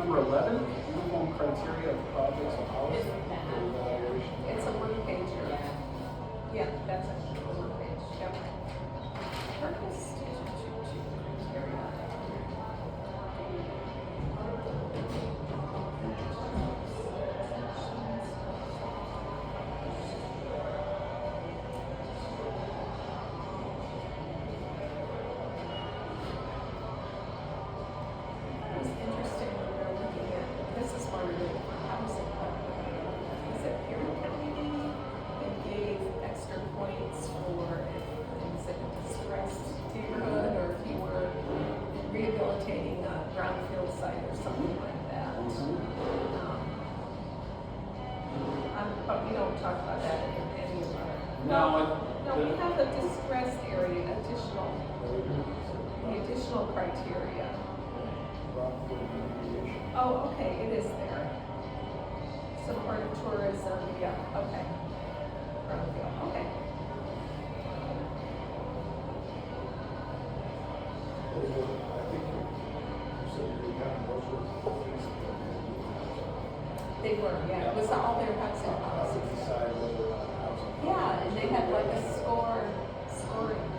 [SPEAKER 3] Number 11, uniform criteria of projects and policy.
[SPEAKER 5] Isn't that?
[SPEAKER 4] Evaluation.
[SPEAKER 2] It's a one-pager.
[SPEAKER 5] Yeah.
[SPEAKER 2] Yeah, that's a one-page, yep. Purpose, criteria. It's interesting when we're looking at, this is one of the housing, is it Perry County? They gave extra points for if it's a distressed neighborhood or if you were rehabilitating a brownfield site or something like that. But we don't talk about that in any of our. No, we have the distressed area, the additional criteria. Oh, okay, it is there. Support of tourism, yeah, okay. Brownfield, okay.
[SPEAKER 4] I think you said you got those were things
[SPEAKER 2] They were, yeah, it was all their housing
[SPEAKER 4] that
[SPEAKER 2] policies.
[SPEAKER 4] decide whether or not housing.
[SPEAKER 2] Yeah, and they had like a scoring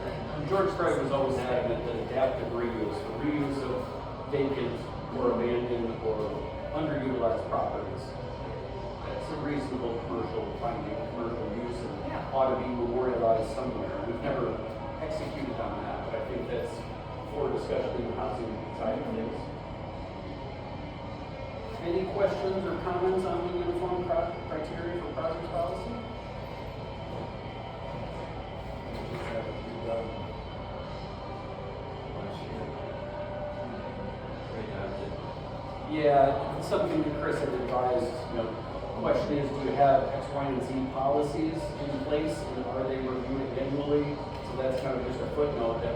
[SPEAKER 2] thing.
[SPEAKER 3] George Craig was always adamant that adaptive reuse, the reuse of vacant or abandoned or underutilized properties. That's a reasonable commercial finding, commercial use, and
[SPEAKER 2] Yeah.
[SPEAKER 3] ought to be memorialized somewhere. We've never executed on that, but I think that's for discussion in the housing side of things. Any questions or comments on the uniform criteria for project policy?
[SPEAKER 4] Just have it redone.
[SPEAKER 1] Last year. Readopted.
[SPEAKER 3] Yeah, it's something that Chris had advised, question is, do you have X, Y, and Z policies in place, and are they reviewed annually? So that's kind of just a footnote that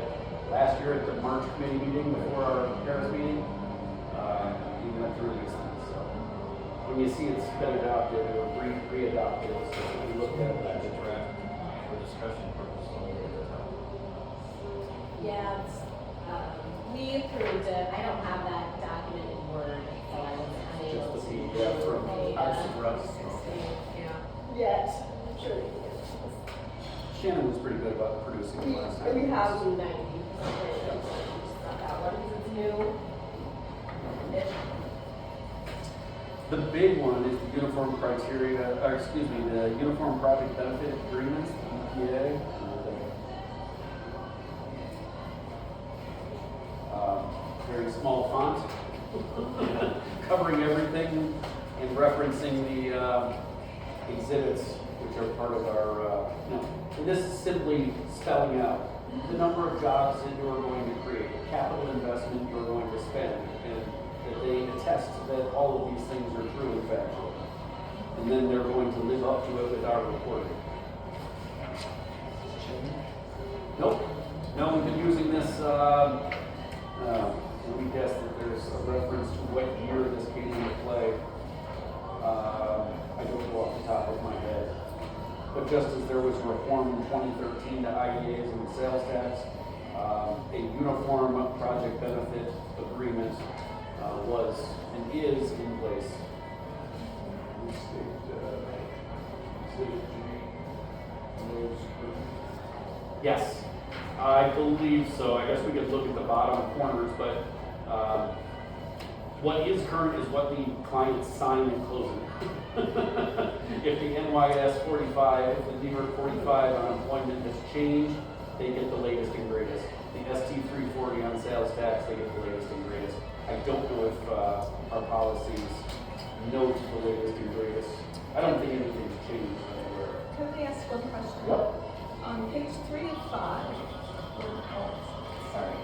[SPEAKER 3] last year at the March committee meeting before our Paris meeting, we went through these things, so. When you see it's been adopted or re-adopted, so we looked at
[SPEAKER 1] That's a
[SPEAKER 3] that.
[SPEAKER 1] draft for discussion purposes only at the time.
[SPEAKER 5] Yeah, it's, we approved it, I don't have that document in Word, so I was unable
[SPEAKER 3] Just
[SPEAKER 5] to.
[SPEAKER 3] the PDF from Parsons Russ.
[SPEAKER 2] Yeah.
[SPEAKER 5] Yet, sure.
[SPEAKER 3] Shannon was pretty good about producing it last time.
[SPEAKER 5] We have 90%, it's not that one, because it's new.
[SPEAKER 3] The big one is the uniform criteria, or excuse me, the uniform project benefit agreements, EPA. Very small font, covering everything and referencing the exhibits, which are part of our, and this is simply spelling out the number of jobs that you are going to create, the capital investment you are going to spend, and that they attest that all of these things are true and factual. And then they're going to live up to it with our reporting. Nope. No, we've been using this, we guess that there's a reference to what year this came into play. I don't know off the top of my head. But just as there was reform in 2013 to IDAs and the sales tax, a uniform project benefit agreement was and is in place. Yes, I believe so. I guess we could look at the bottom corners, but what is current is what the clients sign in closing. If the NYS 45, if the NEWR 45 on employment has changed, they get the latest and greatest. The ST 340 on sales tax, they get the latest and greatest. I don't know if our policies note the latest and greatest. I don't think anything's changed anywhere.
[SPEAKER 2] Can I ask one question?
[SPEAKER 3] Yep.
[SPEAKER 2] On page 3 of 5, sorry.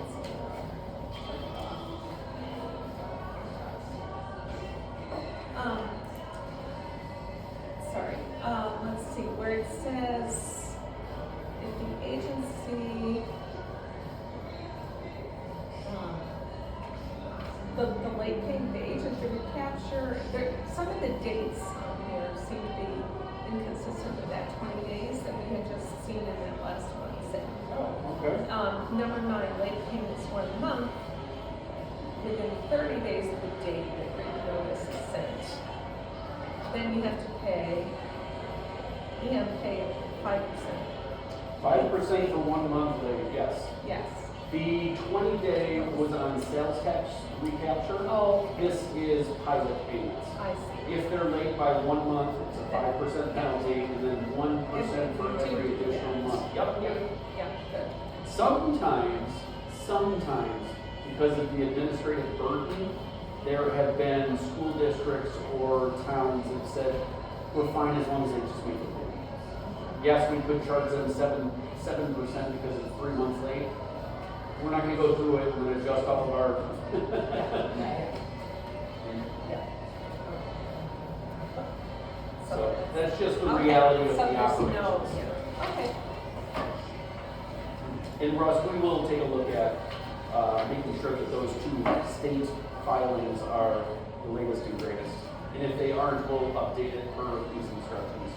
[SPEAKER 2] Let's see, where it says, if the agency, the late payment, the agent to recapture, some of the dates on here seem to be inconsistent with that 20 days that we had just seen in that last one.
[SPEAKER 3] Oh, okay.
[SPEAKER 2] Number 9, late payments 1 month within 30 days of the date that written notice is sent. Then you have to pay 5%.
[SPEAKER 3] 5% for 1 month late, yes.
[SPEAKER 2] Yes.
[SPEAKER 3] The 20-day was on sales tax recapture.
[SPEAKER 2] Oh.
[SPEAKER 3] This is pilot payments.
[SPEAKER 2] I see.
[SPEAKER 3] If they're late by 1 month, it's a 5% penalty, and then 1% for every additional month. Yep.
[SPEAKER 2] Yeah, good.
[SPEAKER 3] Sometimes, because of the administrative burden, there have been school districts or towns that said, we're fine as long as they just make it late. Yes, we could charge them 7% because it's 3 months late. We're not gonna go through it, we're gonna adjust all of our. So that's just the reality of the operations.
[SPEAKER 2] Okay.
[SPEAKER 3] And Russ, we will take a look at making sure that those two state filings are the latest and greatest. And if they aren't, we'll update it per these instructions.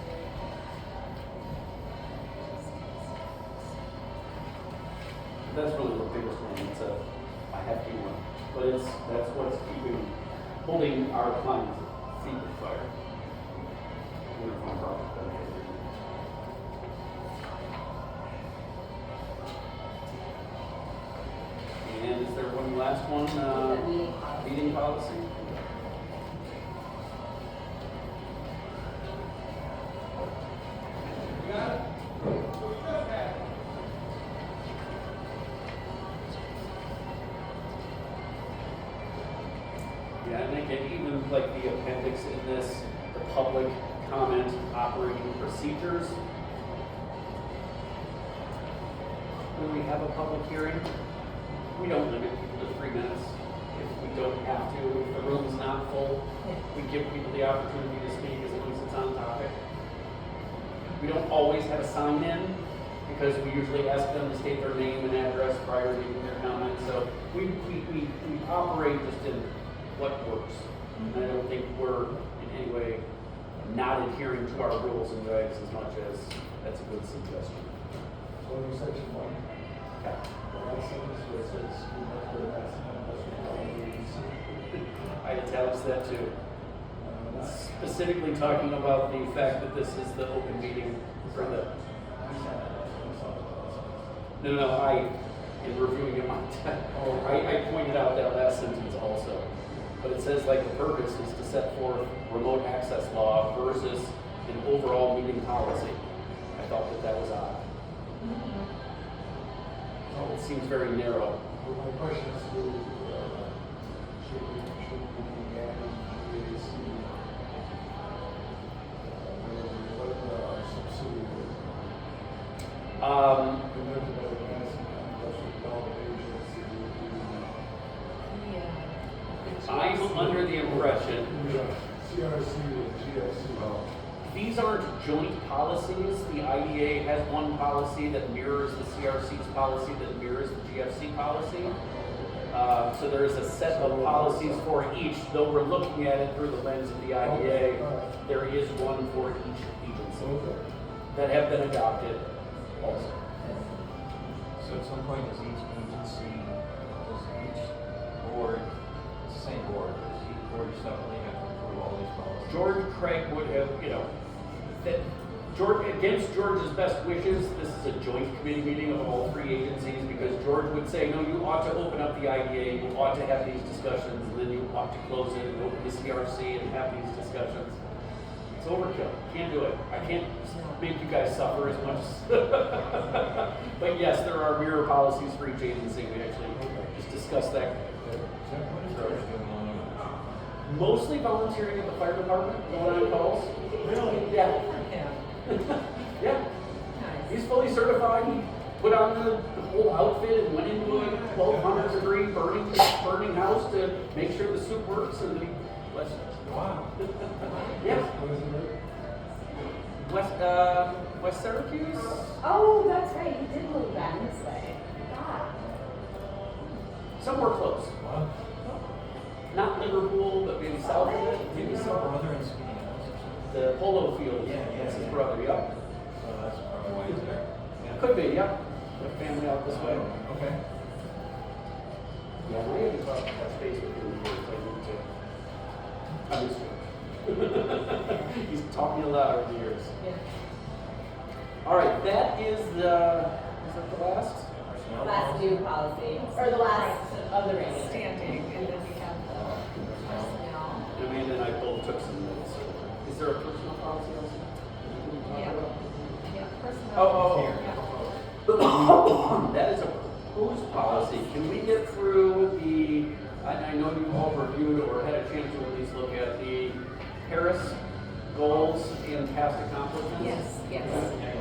[SPEAKER 3] That's really the biggest one. It's a hefty one. But that's what's holding our clients' feet to the fire. Uniform project benefit. And is there one last one? Meeting policy. You got it? Yeah, and again, even like the appendix in this, the public comment operating procedures. When we have a public hearing, we don't limit people to 3 minutes. If we don't have to, if the room is not full, we give people the opportunity to speak as long as it's on topic. We don't always have a sign in because we usually ask them to state their name and address prior to making their comments. So we operate just in what works. And I don't think we're in any way not adhering to our rules and regs as much as that's a good suggestion.
[SPEAKER 4] So in section 1,
[SPEAKER 3] Okay.
[SPEAKER 4] the last sentence where it says, "We must go to
[SPEAKER 3] I italicized that too.
[SPEAKER 4] that's
[SPEAKER 3] Specifically talking about the fact that this is the open meeting for the. No, in reviewing it, I pointed out that last sentence also. But it says like the purpose is to set forth remote access law versus an overall meeting policy. I thought that was odd. It seems very narrow.
[SPEAKER 4] Well, my question is, should we be adding GAC, what are subsidiaries?
[SPEAKER 3] I'm under the impression
[SPEAKER 4] CRC and GFC.
[SPEAKER 3] these aren't joint policies. The IDA has one policy that mirrors the CRC's policy that mirrors the GFC policy. So there is a set of policies for each. Though we're looking at it through the lens of the IDA, there is one for each agency that have been adopted also.
[SPEAKER 1] So at some point, does each agency, does each board, it's the same board, does each board separately have to approve all these policies?
[SPEAKER 3] George Craig would have, that George, against George's best wishes, this is a joint committee meeting of all three agencies because George would say, no, you ought to open up the IDA, you ought to have these discussions, and then you ought to close it and open the CRC and have these discussions. It's overkill. Can't do it. I can't make you guys suffer as much. But yes, there are mirror policies for each agency. We actually just discussed that.
[SPEAKER 1] What is George doing on it?
[SPEAKER 3] Mostly volunteering at the fire department, going on calls.
[SPEAKER 4] Really?
[SPEAKER 3] Yeah.
[SPEAKER 2] Yeah.
[SPEAKER 3] Yeah.
[SPEAKER 2] Nice.
[SPEAKER 3] He's fully certified. He put on the whole outfit and went into a 1200 degree burning house to make sure the soup works and then he
[SPEAKER 4] Wow.
[SPEAKER 3] yeah.
[SPEAKER 4] What is it?
[SPEAKER 3] West Syracuse?
[SPEAKER 5] Oh, that's right, you did move that this way. God.
[SPEAKER 3] Somewhere close.
[SPEAKER 4] Wow.
[SPEAKER 3] Not Liverpool, but maybe south of it.
[SPEAKER 1] Maybe
[SPEAKER 3] Maybe
[SPEAKER 1] his
[SPEAKER 3] south.
[SPEAKER 1] brother in Sweden also.
[SPEAKER 3] The polo field.
[SPEAKER 1] Yeah,
[SPEAKER 3] That's his
[SPEAKER 1] yeah.
[SPEAKER 3] brother, yep.
[SPEAKER 1] So that's probably why he's there. Yeah.
[SPEAKER 3] Could be, yep. The family out this way.
[SPEAKER 1] Okay.
[SPEAKER 3] Yeah, my touch base with him before I need to. I miss him. He's taught me a lot over the years.
[SPEAKER 2] Yeah.
[SPEAKER 3] All right, that is that the last?
[SPEAKER 5] Last new policy, or the last of the regular.
[SPEAKER 2] Standing, and then we have the personnel.
[SPEAKER 3] Amanda and I both took some notes. Is there a personal policy also?
[SPEAKER 2] Yeah. Yeah, personnel.
[SPEAKER 3] Oh.
[SPEAKER 2] Yeah.
[SPEAKER 3] That is a proposed policy. Can we get through I know you've all reviewed or had a chance to at least look at the Paris goals and past accomplishments?
[SPEAKER 2] Yes.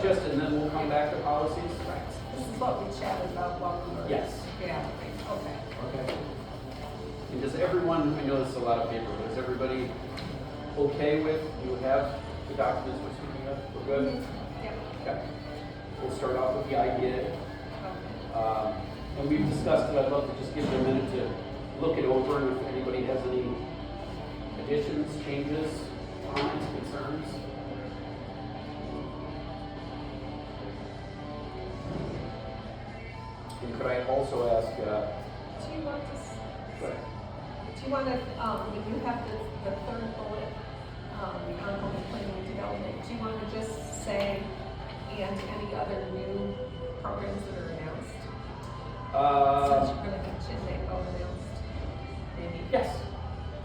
[SPEAKER 3] And then we'll come back to policies?
[SPEAKER 2] Right. This is what we chatted about while we were.
[SPEAKER 3] Yes.
[SPEAKER 2] Yeah, okay.
[SPEAKER 1] Okay.
[SPEAKER 3] And does everyone, I know this is a lot of paper, but is everybody okay with, you have the documents we're speaking of? We're good?
[SPEAKER 2] Yep.
[SPEAKER 3] Okay. We'll start off with the IDA.
[SPEAKER 2] Okay.
[SPEAKER 3] And we've discussed it, I'd love to just give you a minute to look it over, and if anybody has any additions, changes, comments, concerns. And could I also ask,
[SPEAKER 2] Do you want to,
[SPEAKER 3] go ahead.
[SPEAKER 2] do you want to, when you have the third bullet, the ongoing planning and development, do you want to just say, and any other new programs that are announced? Since you're going to have Chinmay announced, maybe.
[SPEAKER 3] Yes.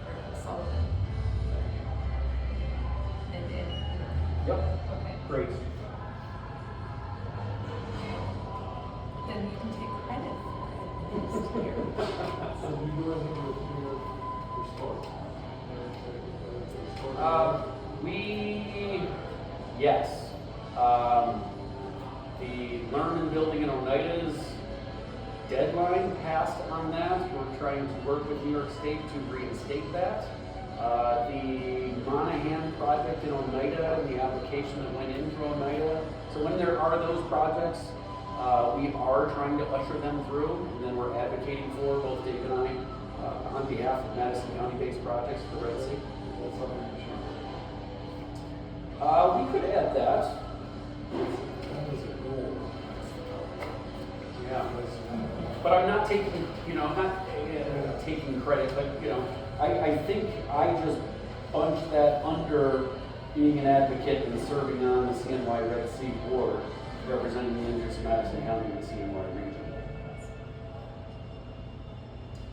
[SPEAKER 2] Or Sullivan. And then,
[SPEAKER 3] Yep.
[SPEAKER 2] okay.
[SPEAKER 3] Great.
[SPEAKER 2] Then you can take credit for it. It's clear.
[SPEAKER 4] So you do anything with your sport?
[SPEAKER 3] Yes. The Learn and Building in Oneida's deadline passed on that. We're trying to work with New York State to reinstate that. The Monahan project in Oneida, the application that went in for Oneida. So when there are those projects, we are trying to usher them through, and then we're advocating for, both Dave and I, on behalf of Madison County-based projects for Red Sea.
[SPEAKER 4] That's something you should.
[SPEAKER 3] We could add that.
[SPEAKER 4] That is a goal.
[SPEAKER 3] Yeah. But I'm not taking, I'm not taking credit, but, I think I just bunched that under being an advocate and serving on the CNY Red Sea Board, representing the interests of Madison County and the CNY region.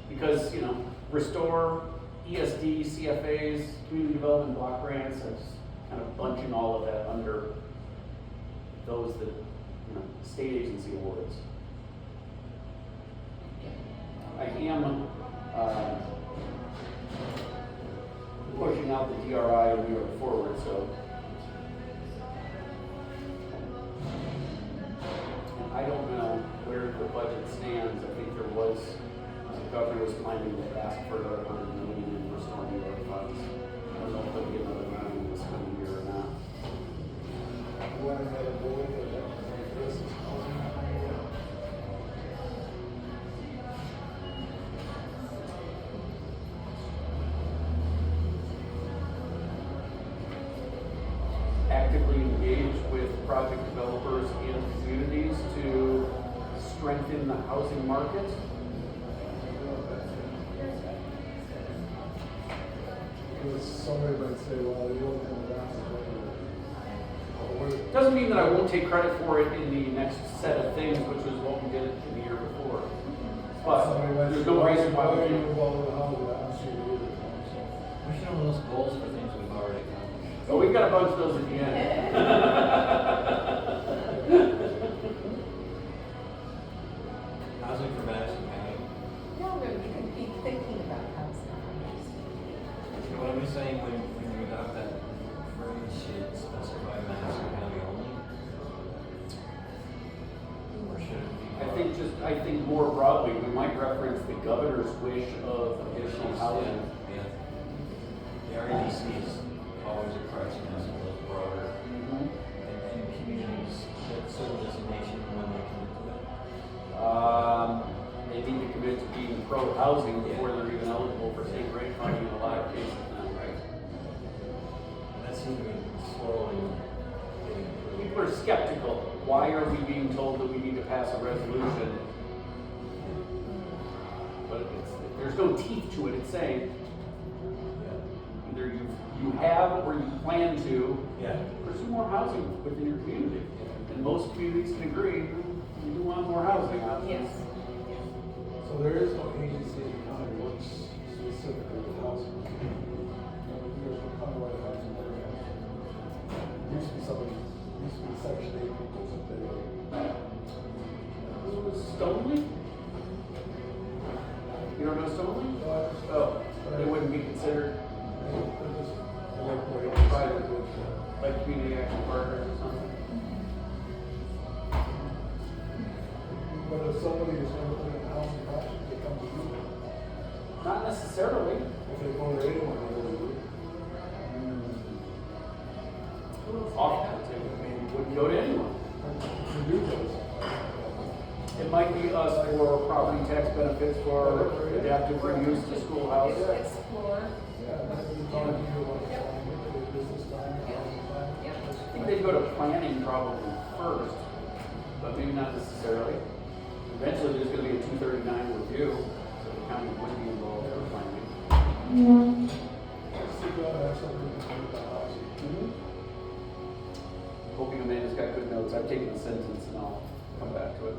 [SPEAKER 3] Because, restore, ESD, CFAs, community development block grants, I just kind of bunching all of that under those that, state agency awards. I am pushing out the DRI and New York Forward, so. And I don't know where the budget stands. I think there was, the governor was planning to ask for another $100 million in Restore New York funds. I don't know if they'll get another round in this coming year or not.
[SPEAKER 4] One had a bullet that this is housing.
[SPEAKER 3] Actively engage with project developers and communities to strengthen the housing market.
[SPEAKER 4] Because somebody might say, well, you don't come around to
[SPEAKER 3] Doesn't mean that I won't take credit for it in the next set of things, which was what we did in the year before. But there's no reason why we can't.
[SPEAKER 1] We should have those goals for things we've already accomplished.
[SPEAKER 3] Oh, we've got a bunch of those at the end.
[SPEAKER 1] Housing for Madison County.
[SPEAKER 2] No, you can be thinking about housing.
[SPEAKER 1] You know what I'm saying, when you adopt that phrase, should specify Madison County only? Or should it be?
[SPEAKER 3] I think more broadly, we might reference the governor's wish of additional housing.
[SPEAKER 1] Yeah. The REDC is always a priority, as a little broader. And communities that certain designation when they commit to that.
[SPEAKER 3] They need to commit to being pro-housing before they're even eligible for state grant funding in a lot of cases now, right?
[SPEAKER 1] That seems to be slowly getting improved.
[SPEAKER 3] People are skeptical. Why are we being told that we need to pass a resolution? But but there's no teeth to it. It's saying either you have or you plan to
[SPEAKER 1] Yeah.
[SPEAKER 3] pursue more housing within your community. And most communities can agree, we do want more housing options.
[SPEAKER 2] Yes.
[SPEAKER 4] So there is no agency in the county that works specifically with housing. There's no countywide housing program. Used to be Section 8 people that they.
[SPEAKER 3] Stonely? You don't know Stonely? Oh, they wouldn't be considered by community action partners or something?
[SPEAKER 4] But if somebody is going to put in a housing project, they come to you.
[SPEAKER 3] Not necessarily.
[SPEAKER 4] If they go to anyone, they go to you.
[SPEAKER 3] Often, maybe wouldn't go to anyone.
[SPEAKER 4] You do those.
[SPEAKER 3] It might be us for property tax benefits for adaptive reuse to schoolhouse.
[SPEAKER 2] Explore.
[SPEAKER 4] Yeah, that's what they're talking to you about, business time, housing time.
[SPEAKER 3] I think they'd go to planning probably first, but maybe not necessarily. Eventually, there's going to be a 239 review, so the county would be involved in planning.
[SPEAKER 4] Still gotta have something to do about housing.
[SPEAKER 3] Hoping Amanda's got good notes. I've taken the sentence and I'll come back to it.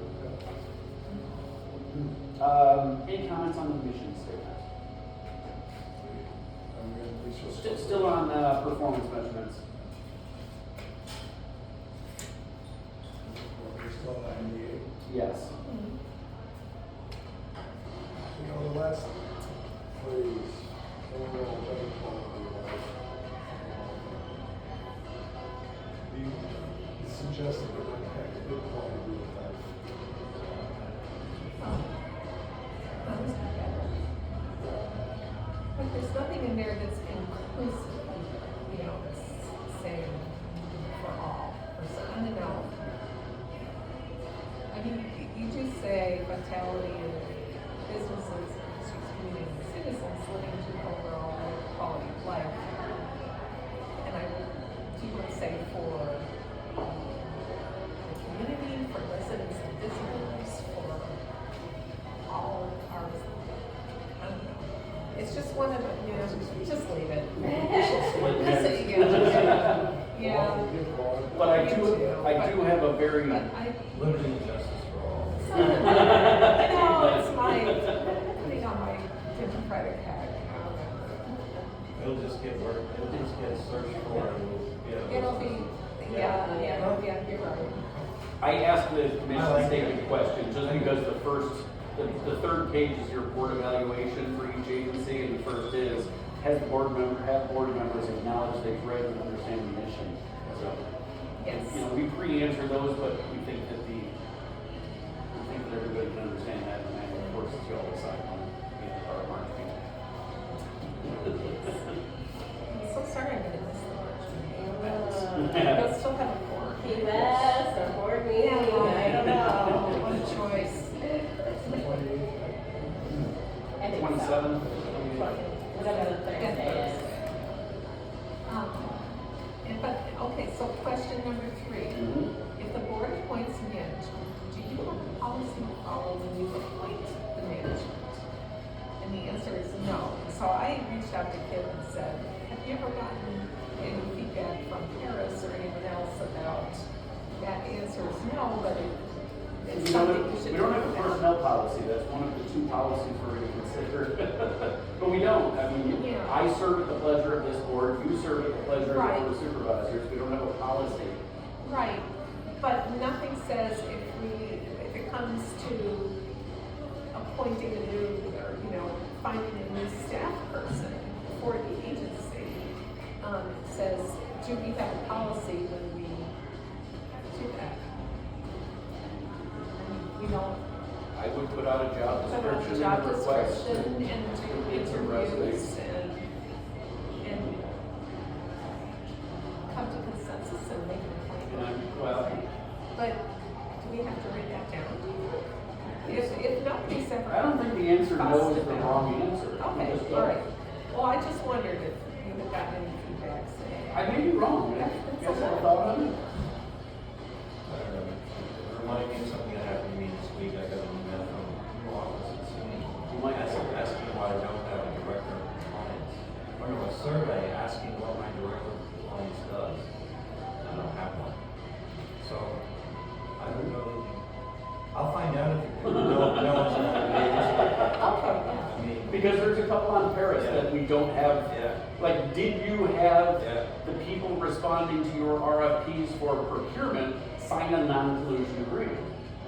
[SPEAKER 3] Any comments on the mission statement? Still on performance measurements.
[SPEAKER 4] We're still on 98.
[SPEAKER 3] Yes.
[SPEAKER 4] You know, the last phrase, overall better quality of life. You suggested that it had a good quality of life.
[SPEAKER 2] But there's nothing in there that's inclusive, you know, that's saying for all, or so, I don't know. I mean, you do say vitality in businesses, community, and citizens living to overall better quality of life. And I do want to say for the community, for residents and visitors, for all of our, I don't know. It's just one of the, you know, just leave it. Yeah.
[SPEAKER 3] But I do have a very.
[SPEAKER 1] Limiting justice for all.
[SPEAKER 2] No, it's my thing on my Democratic hack.
[SPEAKER 1] It'll just get work, it'll just get searched for and we'll be able to.
[SPEAKER 2] It'll be, yeah, you're right.
[SPEAKER 3] I asked the
[SPEAKER 1] I
[SPEAKER 3] mission
[SPEAKER 1] like
[SPEAKER 3] statement
[SPEAKER 1] that.
[SPEAKER 3] question just because the third page is your board evaluation for each agency, and the first is, have board members acknowledge they've read and understand the mission? So,
[SPEAKER 2] Yes.
[SPEAKER 3] you know, we pre-answer those, but we think that everybody can understand that, and of course, it's all decide on our March meeting.
[SPEAKER 2] I'm so sorry I'm gonna miss the March meeting, but we'll still have a forum.
[SPEAKER 5] Key West or board meeting, I don't know.
[SPEAKER 2] What a choice.
[SPEAKER 4] 28.
[SPEAKER 5] I think so.
[SPEAKER 3] 27th.
[SPEAKER 5] Whatever the Thursday is.
[SPEAKER 2] Okay, so question number 3. If the board appoints management, do you have a policy to follow when you appoint the management? And the answer is no. So I reached out to Kip and said, have you ever gotten any feedback from Paris or anyone else about that? Answer is no, but it's something you should.
[SPEAKER 3] We don't have a personnel policy. That's one of the 2 policies we're going to consider. But we don't. I mean,
[SPEAKER 2] Yeah.
[SPEAKER 3] I serve at the pleasure of this board. You serve at the pleasure of the
[SPEAKER 2] Right.
[SPEAKER 3] board of supervisors. We don't have a policy.
[SPEAKER 2] Right, but nothing says if it comes to appointing a new, or, you know, finding a new staff person for the agency, it says, do we have a policy when we do that? And we don't
[SPEAKER 3] I would put out a job
[SPEAKER 2] put out
[SPEAKER 3] description
[SPEAKER 2] a job
[SPEAKER 3] and request.
[SPEAKER 2] description and do
[SPEAKER 3] get some
[SPEAKER 2] interviews
[SPEAKER 3] resumes.
[SPEAKER 2] and come to consensus and make an appointment.
[SPEAKER 3] Well,
[SPEAKER 2] But do we have to write that down? If nobody's ever.
[SPEAKER 3] I don't think the answer no is the
[SPEAKER 2] Busted.
[SPEAKER 3] wrong answer.
[SPEAKER 2] Okay,
[SPEAKER 3] Just go.
[SPEAKER 2] all right. Well, I just wondered if you had gotten any feedback saying.
[SPEAKER 3] I may be wrong.
[SPEAKER 2] That's
[SPEAKER 3] Guess
[SPEAKER 2] okay.
[SPEAKER 3] I thought on it.
[SPEAKER 1] Remind me of something that happened to me this week. I got an email from the office.
[SPEAKER 3] You might have
[SPEAKER 1] asking why I don't have a director of compliance. Or no, a survey asking what my director of compliance does. I don't have one. So, I don't know. I'll find out if you no, it's not
[SPEAKER 5] Okay,
[SPEAKER 1] I mean,
[SPEAKER 3] Because there's a couple on Paris
[SPEAKER 1] Yeah.
[SPEAKER 3] that we don't have.
[SPEAKER 1] yeah,
[SPEAKER 3] Like, did you have
[SPEAKER 1] yeah.
[SPEAKER 3] the people responding to your RFPs for procurement sign a non-collusion agreement?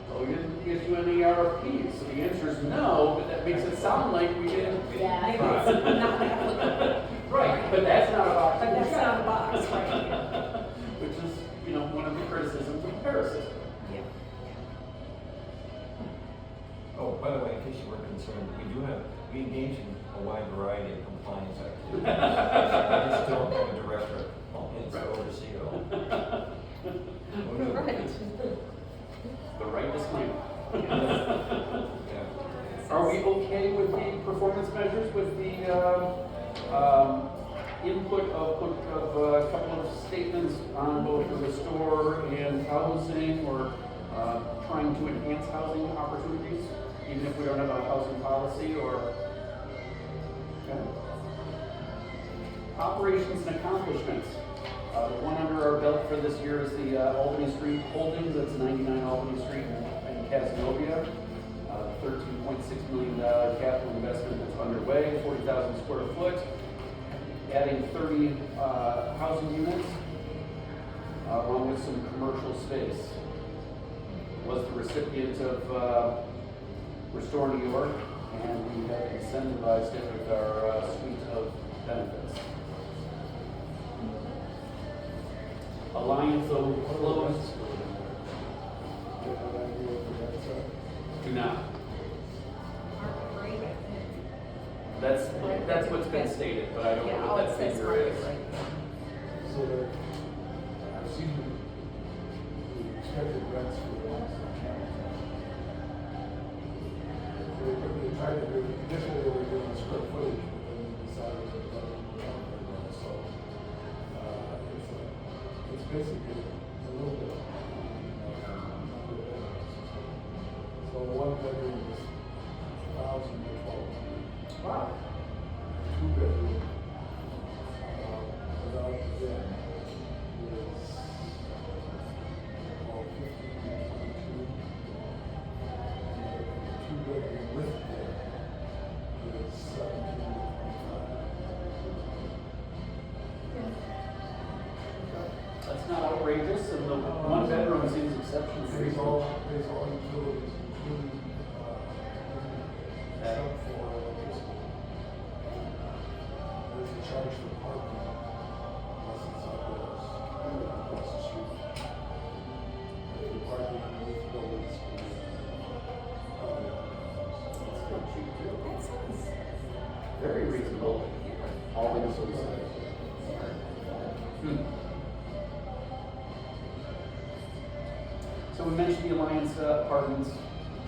[SPEAKER 3] Well, we didn't issue any RFPs, so the answer is no, but that makes it sound like we didn't.
[SPEAKER 5] Yeah.
[SPEAKER 2] Maybe it's not applicable.
[SPEAKER 3] Right, but that's not a box.
[SPEAKER 2] But that's not a box, right?
[SPEAKER 3] Which is, one of the criticisms of the Paris system.
[SPEAKER 2] Yeah.
[SPEAKER 1] Oh, by the way, in case you were concerned, we engage in a wide variety of compliance activities. I just don't have a director of compliance to oversee it all. Oh, no.
[SPEAKER 2] Right.
[SPEAKER 3] The right disclaimer.
[SPEAKER 1] Yeah.
[SPEAKER 3] Are we okay with the performance measures, with the input of a couple of statements on both the restore and housing, or trying to enhance housing opportunities, even if we don't have a housing policy, or okay. Operations and accomplishments. The one under our belt for this year is the Albany Street Holdings. That's 99 Albany Street in Casanova. $13.6 million capital investment that's underway, 40,000 square foot, adding 30 housing units, along with some commercial space. Was the recipient of Restore New York, and we have incentivized it with our suite of benefits. Alliance of Closed. Do not.
[SPEAKER 2] Aren't great, I think.
[SPEAKER 3] That's what's been stated, but I don't
[SPEAKER 2] Yeah,
[SPEAKER 3] know
[SPEAKER 2] all
[SPEAKER 3] what
[SPEAKER 2] it
[SPEAKER 3] that
[SPEAKER 2] says
[SPEAKER 3] figure
[SPEAKER 2] market
[SPEAKER 3] is.
[SPEAKER 2] rate.
[SPEAKER 4] So that, I've seen the expected rents for the ones that can't. They tried to do, initially they were doing square footage, but then they decided that that didn't count very well, so, it's basically a little bit of, so one bedroom is 1,000 to 1,200.
[SPEAKER 3] Wow.
[SPEAKER 4] Two bedroom, without the den, is about 15 to 22. And two bedroom with den is 17 to 25.
[SPEAKER 3] That's not outrageous, and the one bedroom seems exceptionally
[SPEAKER 4] There's
[SPEAKER 3] reasonable.
[SPEAKER 4] all utilities, including, except for electricity. There's a charge for parking, unless it's outdoors, across the street. If you're parking underneath buildings,
[SPEAKER 3] That's not cheap, too.
[SPEAKER 2] That sounds,
[SPEAKER 3] Very reasonable. All in So we mentioned the Alliance Apartments,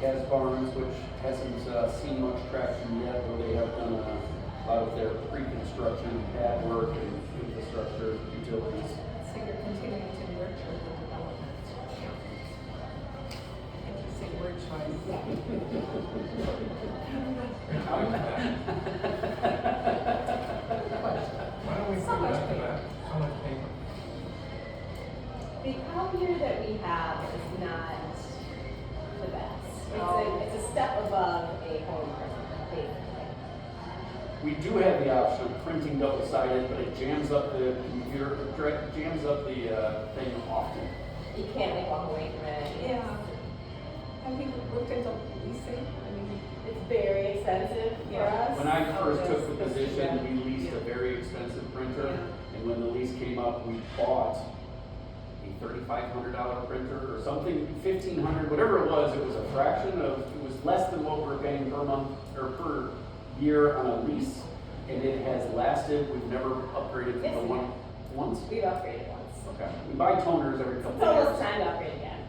[SPEAKER 3] Gas Barns, which hasn't seen much traction yet, though they have done a lot of their pre-construction pad work and infrastructure utilities.
[SPEAKER 2] so you're continuing to nurture the development. Interesting word choice.
[SPEAKER 1] Why don't we
[SPEAKER 2] So
[SPEAKER 1] put
[SPEAKER 2] much
[SPEAKER 1] that to
[SPEAKER 2] paper.
[SPEAKER 1] that? So much paper.
[SPEAKER 5] The copier that we have is not the best. It's a step above a home printer, basically.
[SPEAKER 3] We do have the option of printing double-sided, but it jams up the computer, jams up the thing often.
[SPEAKER 5] You can't like walk away from it.
[SPEAKER 2] Yeah. Have you looked into leasing? I mean,
[SPEAKER 5] It's very expensive for
[SPEAKER 2] Yeah.
[SPEAKER 5] us.
[SPEAKER 3] When I
[SPEAKER 2] Oh,
[SPEAKER 3] first
[SPEAKER 2] yes.
[SPEAKER 3] took the position,
[SPEAKER 2] Yeah.
[SPEAKER 3] we leased a very expensive printer,
[SPEAKER 2] Yeah.
[SPEAKER 3] and when the lease came up, we bought a $3,500 printer or something, 1,500, whatever it was a fraction of, it was less than what we're paying per month, or per year on a lease, and it has lasted, we've never upgraded from
[SPEAKER 5] Yes,
[SPEAKER 3] the
[SPEAKER 5] we
[SPEAKER 3] one,
[SPEAKER 5] have.
[SPEAKER 3] once?
[SPEAKER 5] We've upgraded once.
[SPEAKER 3] Okay, we buy toners every
[SPEAKER 5] It's
[SPEAKER 3] couple of
[SPEAKER 5] almost
[SPEAKER 3] years,
[SPEAKER 5] time to upgrade again.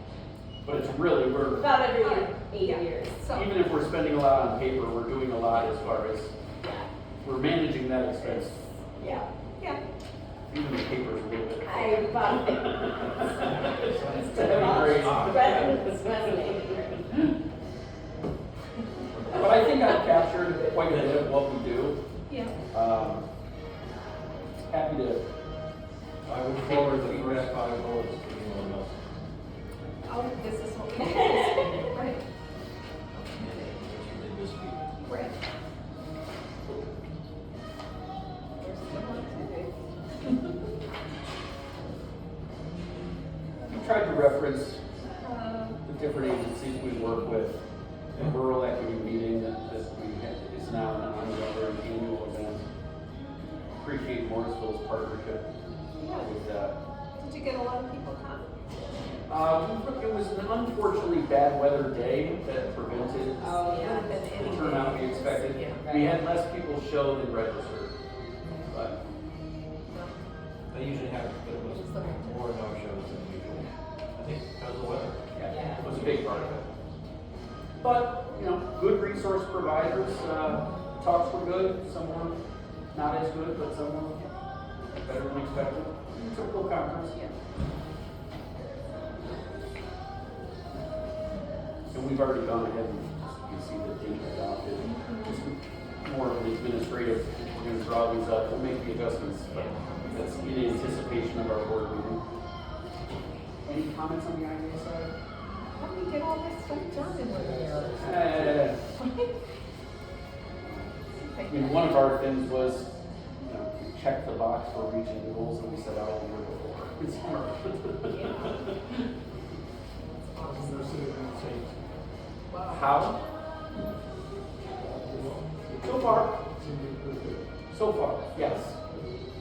[SPEAKER 3] but it's really, we're,
[SPEAKER 5] About every
[SPEAKER 2] Alright.
[SPEAKER 5] 8
[SPEAKER 2] Yeah.
[SPEAKER 5] years.
[SPEAKER 2] So,
[SPEAKER 3] even if we're spending a lot on paper, we're doing a lot as far as,
[SPEAKER 5] Yeah.
[SPEAKER 3] we're managing that expense.
[SPEAKER 5] Yeah.
[SPEAKER 2] yeah,
[SPEAKER 3] Even the paper's a little bit.
[SPEAKER 5] I bought it.
[SPEAKER 3] It's a heavy grade.
[SPEAKER 5] Resume.
[SPEAKER 3] But I think I've captured quite a bit of what we do.
[SPEAKER 2] Yeah.
[SPEAKER 3] Happy to.
[SPEAKER 1] I would forward the first 5 bullets to anyone else.
[SPEAKER 2] Oh, this is what we do. Right.
[SPEAKER 1] What you did this week.
[SPEAKER 2] Right. There's so much to do.
[SPEAKER 3] We tried to reference
[SPEAKER 2] Uh,
[SPEAKER 3] the different agencies we work with. The rural equity meeting that we had is now an ongoing annual event. Appreciate Morrisville's partnership with that.
[SPEAKER 2] Did you get a lot of people come?
[SPEAKER 3] It was an unfortunately bad weather day that prevented
[SPEAKER 2] Oh, yeah.
[SPEAKER 3] the turnout we expected.
[SPEAKER 2] Yeah.
[SPEAKER 3] We had less people show than registered, but
[SPEAKER 1] They usually have, but it was more no-shows than usual. I think because of the weather.
[SPEAKER 3] yeah, it was a big part of it. But, you know, good resource providers, talks were good, some were not as good, but some were better than expected. Typical conference.
[SPEAKER 2] Yeah.
[SPEAKER 3] And we've already gone ahead and you see the date adopted. Just more of the administrative, we're going to draw these up, we'll make the adjustments, but that's in anticipation of our board meeting. Any comments on the IMG side?
[SPEAKER 2] How do we get all this stuff done in 1 year?
[SPEAKER 3] I mean, one of our things was, you know, check the box for reaching the goals that we set out the year before. It's hard.
[SPEAKER 2] Wow.
[SPEAKER 3] How? So far, yes.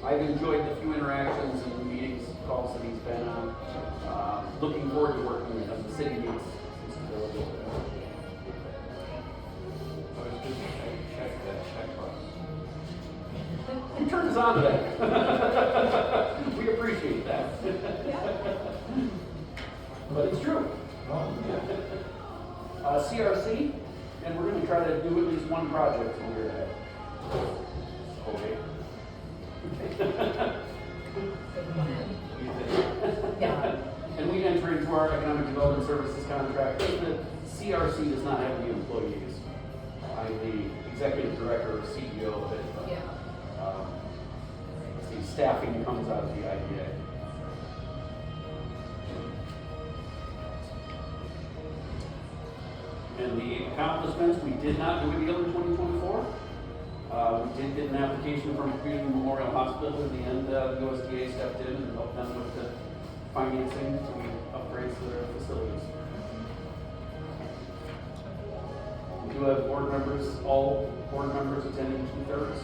[SPEAKER 3] I've enjoyed the few interactions and meetings, calls that he's been on. Looking forward to working with him. The city needs some stability.
[SPEAKER 1] So it's good to check that checkbox.
[SPEAKER 3] He turns us on to that. We appreciate that. But it's true.
[SPEAKER 1] Oh, yeah.
[SPEAKER 3] CRC, and we're going to try to do at least one project a year ahead. Okay.
[SPEAKER 1] You think?
[SPEAKER 2] Yeah.
[SPEAKER 3] And we enter into our economic development services contract. The CRC does not have any employees. I'm the executive director or CEO of it. But,
[SPEAKER 2] Yeah.
[SPEAKER 3] the staffing comes out of the IDA. And the accomplishments, we did not do a deal in 2024. We did get an application from Community Memorial Hospital. In the end, the USDA stepped in and helped them with the financing to upgrades to their facilities. We do have board members, all board members attending 2/3.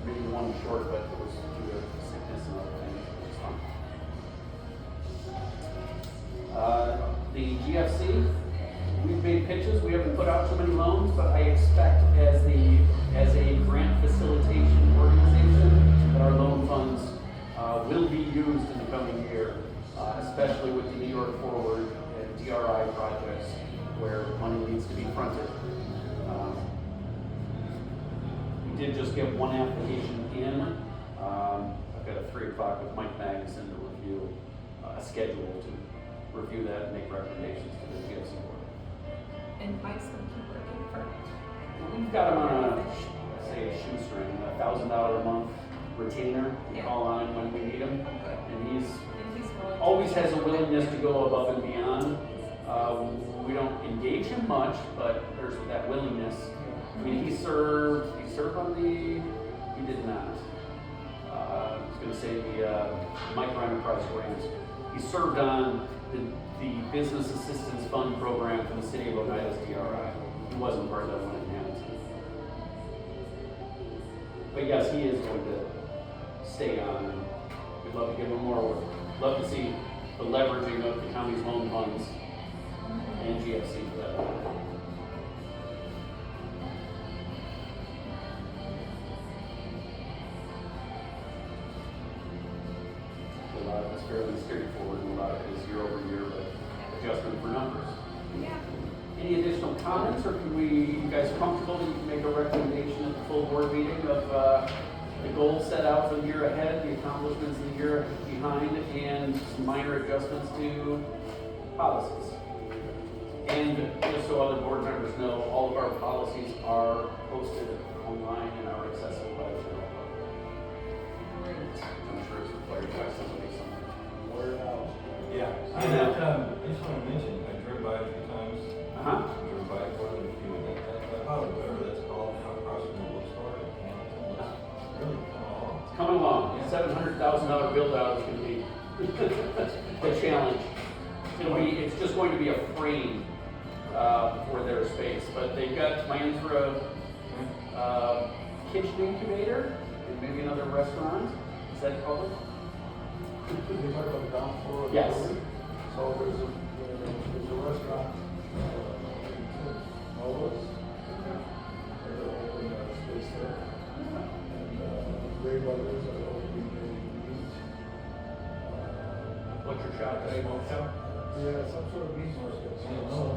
[SPEAKER 3] Maybe one short, but it was due to sickness and other things, which is fine. The GFC, we've made pitches. We haven't put out too many loans, but I expect as a grant facilitation organization that our loan funds will be used in the coming year, especially with the New York Forward and DRI projects where money needs to be fronted. We did just get one application in. I've got a 3 o'clock with Mike Magnuson to review a schedule to review that and make recommendations to the GFC board.
[SPEAKER 2] And Mike's gonna keep working for.
[SPEAKER 3] We've got him on a shoestring, $1,000 a month retainer. We
[SPEAKER 2] Yeah.
[SPEAKER 3] call on him when we need him.
[SPEAKER 2] Okay.
[SPEAKER 3] And he's
[SPEAKER 2] And he's willing to.
[SPEAKER 3] always has a willingness to go above and beyond. We don't engage him much, but there's that willingness. I mean, he served on the, he did not. I was gonna say the micro enterprise grants. He served on the Business Assistance Fund program for the city of Oneida's DRI. He wasn't part of that one in Hamilton. But yes, he is going to stay on, and we'd love to give him more work. Love to see the leveraging of the county's loan funds and GFC for that matter. A lot of it's fairly straightforward, and a lot of it is year over year, but adjustment for numbers.
[SPEAKER 2] Yeah.
[SPEAKER 3] Any additional comments, or can you guys comfortable that you can make a recommendation at the full board meeting of the goals set out for the year ahead, the accomplishments in the year behind, and some minor adjustments to policies? And just so other board members know, all of our policies are posted online and are accessible by the general public.
[SPEAKER 2] Great.
[SPEAKER 3] I'm sure it's required by somebody somewhere.
[SPEAKER 4] Word out.
[SPEAKER 1] Yeah.
[SPEAKER 3] I
[SPEAKER 1] I
[SPEAKER 3] know.
[SPEAKER 1] just want to mention, I drove by a few times.
[SPEAKER 3] Uh-huh.
[SPEAKER 1] Drove by more than a few, whatever that's called, across from the bookstore in Hamilton, looks really coming along.
[SPEAKER 3] It's coming along. $700,000 build out is going to be the challenge. It's just going to be a frame for their space, but they've got plans for a kitchen incubator and maybe another restaurant. Is that public?
[SPEAKER 4] They talk about the ground floor of the
[SPEAKER 3] Yes.
[SPEAKER 4] building. So there's a restaurant, Nova's. They're opening a space there. And Gray Brothers are opening a meat.
[SPEAKER 3] Butcher shop, smoke shop?
[SPEAKER 4] Yeah, some sort of meat market, some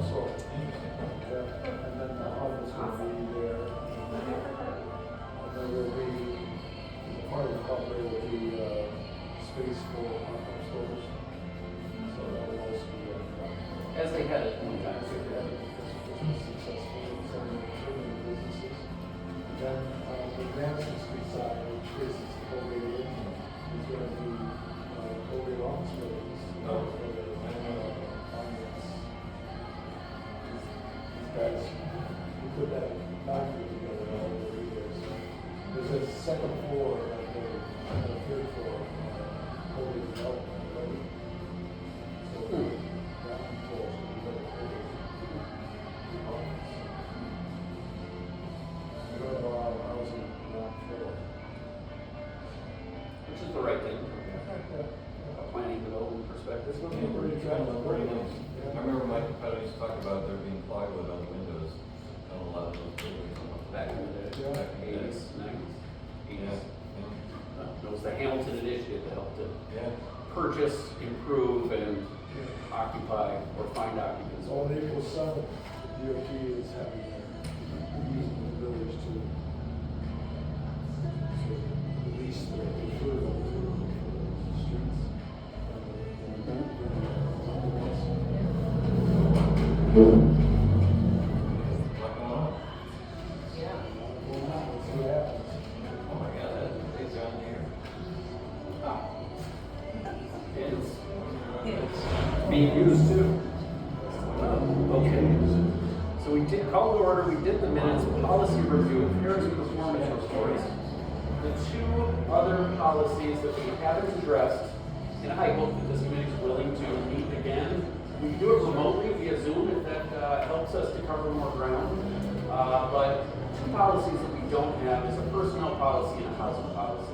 [SPEAKER 4] sort. Yeah, and then the hub is gonna be there. And there will be, part of the hub, there will be, space for pop-up stores. So that will also be on the ground.
[SPEAKER 3] As they had at one time.
[SPEAKER 4] Successful in some businesses. Then, the Madison Street side, which faces Colgate, is gonna be, Colgate office buildings.
[SPEAKER 1] Oh.
[SPEAKER 4] For the, finance. These guys, we put that document together all over the years. There's a second floor, like the third floor, Colgate development, right? So, ground floor, so we got a Colgate. We don't allow housing ground floor.
[SPEAKER 3] Which is the right thing from a planning development perspective.
[SPEAKER 1] Yeah, pretty nice. I remember my competitors talking about there being plywood on the windows on a lot of those buildings.
[SPEAKER 3] Back in the day,
[SPEAKER 4] Yeah.
[SPEAKER 3] back in the 80s, 90s.
[SPEAKER 1] Yeah.
[SPEAKER 3] It was the Hamilton Initiative that helped to
[SPEAKER 1] Yeah.
[SPEAKER 3] purchase, improve, and occupy or find occupants.
[SPEAKER 4] So on April 7th, the DOT is having using the village to release the approval for the streets.
[SPEAKER 1] Like, oh
[SPEAKER 2] Yeah.
[SPEAKER 4] Let's see what happens.
[SPEAKER 1] my God, that's big down here.
[SPEAKER 3] It's being used too. Okay. So we did call to order, we did the minutes, policy review, parents performance reports. The two other policies that we haven't addressed, and I hope that this committee is willing to meet again. We can do it remotely via Zoom if that helps us to cover more ground. But two policies that we don't have is a personnel policy and a housing policy.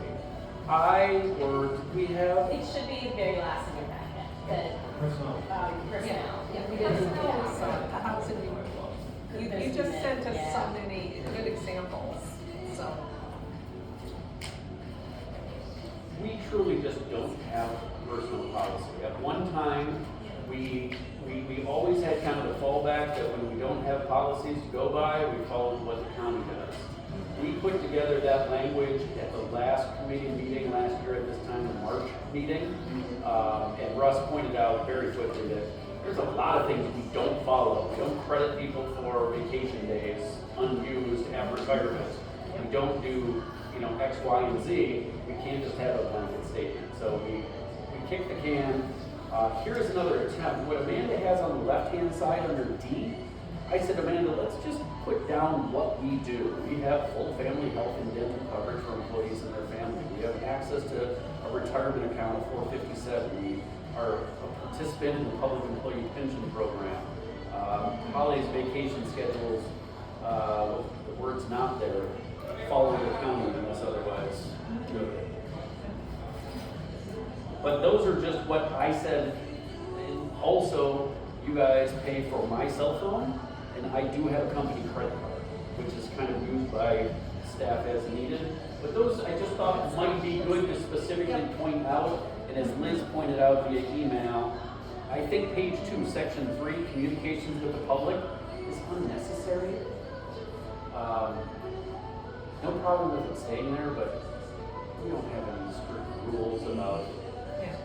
[SPEAKER 3] We have,
[SPEAKER 5] It should be very last in your packet, the,
[SPEAKER 1] Personal.
[SPEAKER 5] personnel.
[SPEAKER 2] Yeah,
[SPEAKER 5] We
[SPEAKER 2] because
[SPEAKER 5] didn't-
[SPEAKER 2] that was, the housing, you just sent us
[SPEAKER 5] Yeah.
[SPEAKER 2] so many good examples, so.
[SPEAKER 3] we truly just don't have personal policy. At one time, we always had kind of the fallback that when we don't have policies to go by, we follow what the county does. We put together that language at the last committee meeting last year at this time, the March meeting. And Russ pointed out very quickly that there's a lot of things we don't follow. We don't credit people for vacation days unused at retirement. We don't do, X, Y, and Z. We can't just have a blanket statement. So we kick the can. Here's another attempt. What Amanda has on the left-hand side under D, I said, Amanda, let's just put down what we do. We have full family health and dental coverage for employees and their family. We have access to a retirement account of 457. We are a participant in the public employee pension program. Holidays, vacation schedules, the word's not there, follow the county unless otherwise noted. But those are just what I said. And also, you guys pay for my cell phone, and I do have a company credit card, which is kind of used by staff as needed. But those I just thought might be good to specifically point out. And as Liz pointed out via email, I think page 2, section 3, communications with the public, is unnecessary. No problem with it staying there, but we don't have any strict rules about
[SPEAKER 2] Yeah.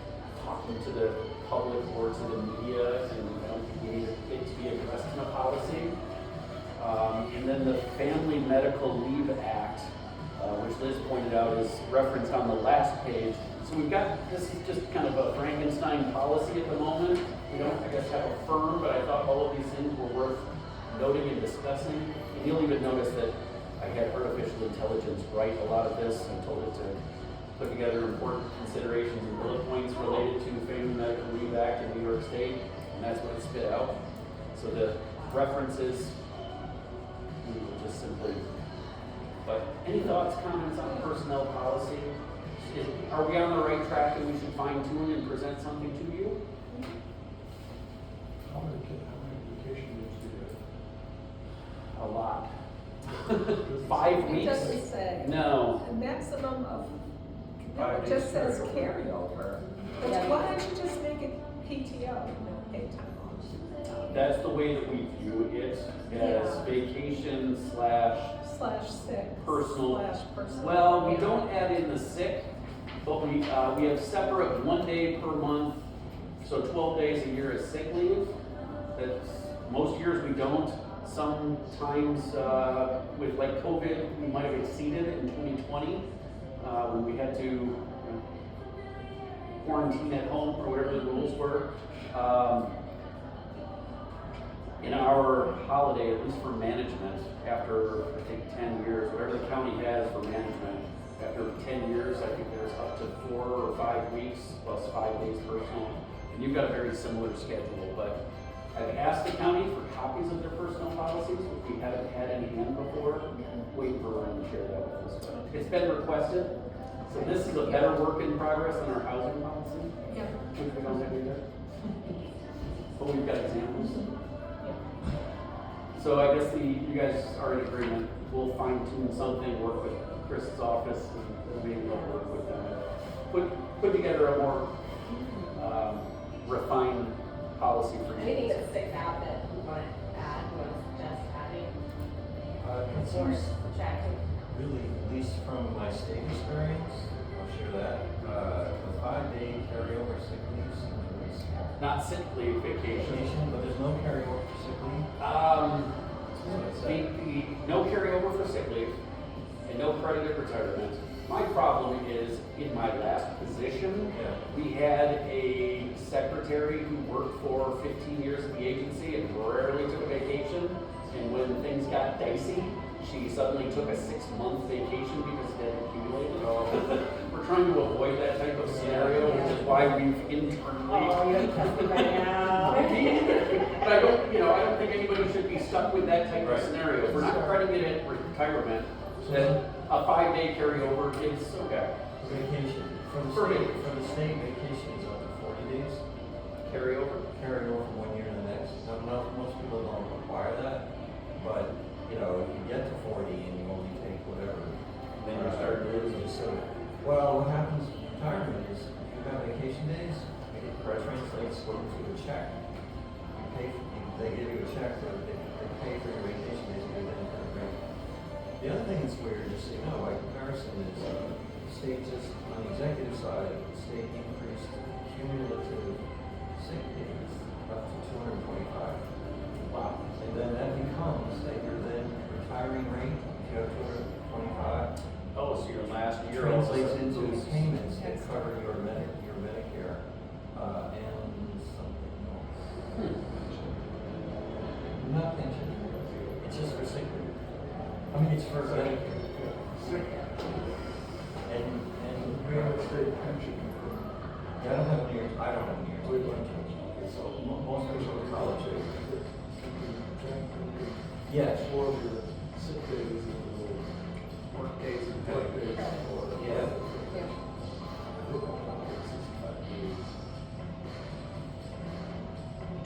[SPEAKER 3] talking to the public or to the media, and I don't think we need it to be addressed in a policy. And then the Family Medical Leave Act, which Liz pointed out is referenced on the last page. So we've got, this is just kind of a Frankenstein policy at the moment. We don't, I guess, have a firm, but I thought all of these things were worth noting and discussing. And you'll even notice that I had artificial intelligence write a lot of this and told it to put together important considerations and bullet points related to Family Medical Leave Act in New York State, and that's what it spit out. So the references, we will just simply, but any thoughts, comments on personnel policy? Are we on the right track and we should fine tune and present something to you?
[SPEAKER 4] How many vacation days do you have?
[SPEAKER 3] A lot. 5
[SPEAKER 2] It
[SPEAKER 3] weeks?
[SPEAKER 2] doesn't say.
[SPEAKER 3] No.
[SPEAKER 2] A maximum of, no,
[SPEAKER 1] 5
[SPEAKER 2] it
[SPEAKER 1] days
[SPEAKER 2] just says
[SPEAKER 1] carryover.
[SPEAKER 2] carryover. But
[SPEAKER 5] Yeah.
[SPEAKER 2] why don't you just make it PTO, paid time off?
[SPEAKER 3] That's the way that we view it, as
[SPEAKER 2] Yeah.
[SPEAKER 3] vacation /
[SPEAKER 2] Slash sick.
[SPEAKER 3] personal.
[SPEAKER 2] Slash personal.
[SPEAKER 3] Well, we
[SPEAKER 2] Yeah.
[SPEAKER 3] don't add in the sick, but we have separate 1 day per month, so 12 days a year is sick leave. That's, most years we don't. Sometimes with like COVID, we might have exceeded it in 2020 when we had to quarantine at home or whatever the rules were. In our holiday, at least for management, after I think 10 years, whatever the county has for management, after 10 years, I think there's up to 4 or 5 weeks plus 5 days personal. And you've got a very similar schedule, but I've asked the county for copies of their personnel policies, which we haven't had in hand before. Waiting for Ryan to share that with us. But it's been requested, so this is a better work in progress than our housing policy.
[SPEAKER 2] Yeah.
[SPEAKER 3] Which we don't have either. But we've got examples. So I guess you guys are in agreement. We'll fine tune something, work with Chris's office, and maybe we'll work with them. Put together a more refined policy for you.
[SPEAKER 5] Anything that sticks out that you want to add, was just adding,
[SPEAKER 1] It
[SPEAKER 5] or
[SPEAKER 1] seems
[SPEAKER 5] subtracting?
[SPEAKER 1] really, at least from my state experience, I'll share that, the 5-day carryover sick leave seems really small.
[SPEAKER 3] Not sick leave, vacation.
[SPEAKER 1] Vacation, but there's no carryover for sick leave.
[SPEAKER 3] No carryover for sick leave and no credited retirement. My problem is in my last position,
[SPEAKER 1] Yeah.
[SPEAKER 3] we had a secretary who worked for 15 years at the agency and rarely took a vacation. And when things got dicey, she suddenly took a 6-month vacation because it had accumulated. We're trying to avoid that type of scenario, which is why we've internally.
[SPEAKER 5] you're cussing right now.
[SPEAKER 3] But I don't think anybody should be stuck with that type of
[SPEAKER 1] Right.
[SPEAKER 3] scenario. If we're not crediting it at retirement, then a 5-day carryover is okay.
[SPEAKER 1] Vacation, from
[SPEAKER 3] For me.
[SPEAKER 1] the state vacation is up to 40 days,
[SPEAKER 3] Carryover.
[SPEAKER 1] carry over from one year to the next. Now, most people don't require that, but, if you get to 40 and you only take whatever, then you start losing. So, well, what happens in retirement is, if you've got vacation days, it translates into a check. They give you a check, so they pay for your vacation days, and then for the break. The other thing that's weird, just so you know, by comparison, is the state just, on the executive side, the state increased cumulative sick days up to 225.
[SPEAKER 3] Wow.
[SPEAKER 1] And then that becomes that your then retiring rate, if you have 225,
[SPEAKER 3] Oh, so your last year
[SPEAKER 1] translates
[SPEAKER 3] also
[SPEAKER 1] into
[SPEAKER 3] includes-
[SPEAKER 1] payments that cover your Medicare, and something else. Not pension, it's just for sick leave. I mean, it's for Medicare. And
[SPEAKER 4] We have a state pension.
[SPEAKER 1] I don't have near
[SPEAKER 4] We don't.
[SPEAKER 1] So most people in college age.
[SPEAKER 4] Yes.
[SPEAKER 1] Yes.
[SPEAKER 4] Or your sick days and work days and work days.
[SPEAKER 1] Yeah.
[SPEAKER 2] Yeah.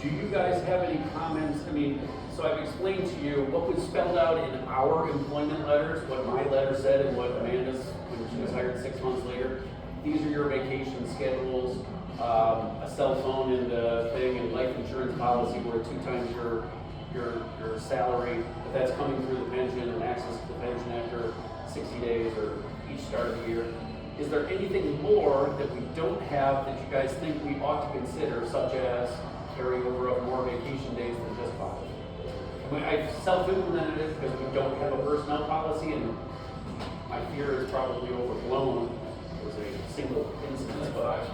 [SPEAKER 3] Do you guys have any comments? I mean, so I've explained to you what was spelled out in our employment letters, what my letter said and what Amanda's, when she was hired 6 months later. These are your vacation schedules, a cell phone and a thing, and life insurance policy where 2 times your salary, but that's coming through the pension and access to the pension after 60 days or each start of the year. Is there anything more that we don't have that you guys think we ought to consider, such as carryover of more vacation days than just 5. I've self-implemented it because we don't have a personnel policy, and my fear is probably overblown. It was a single instance, but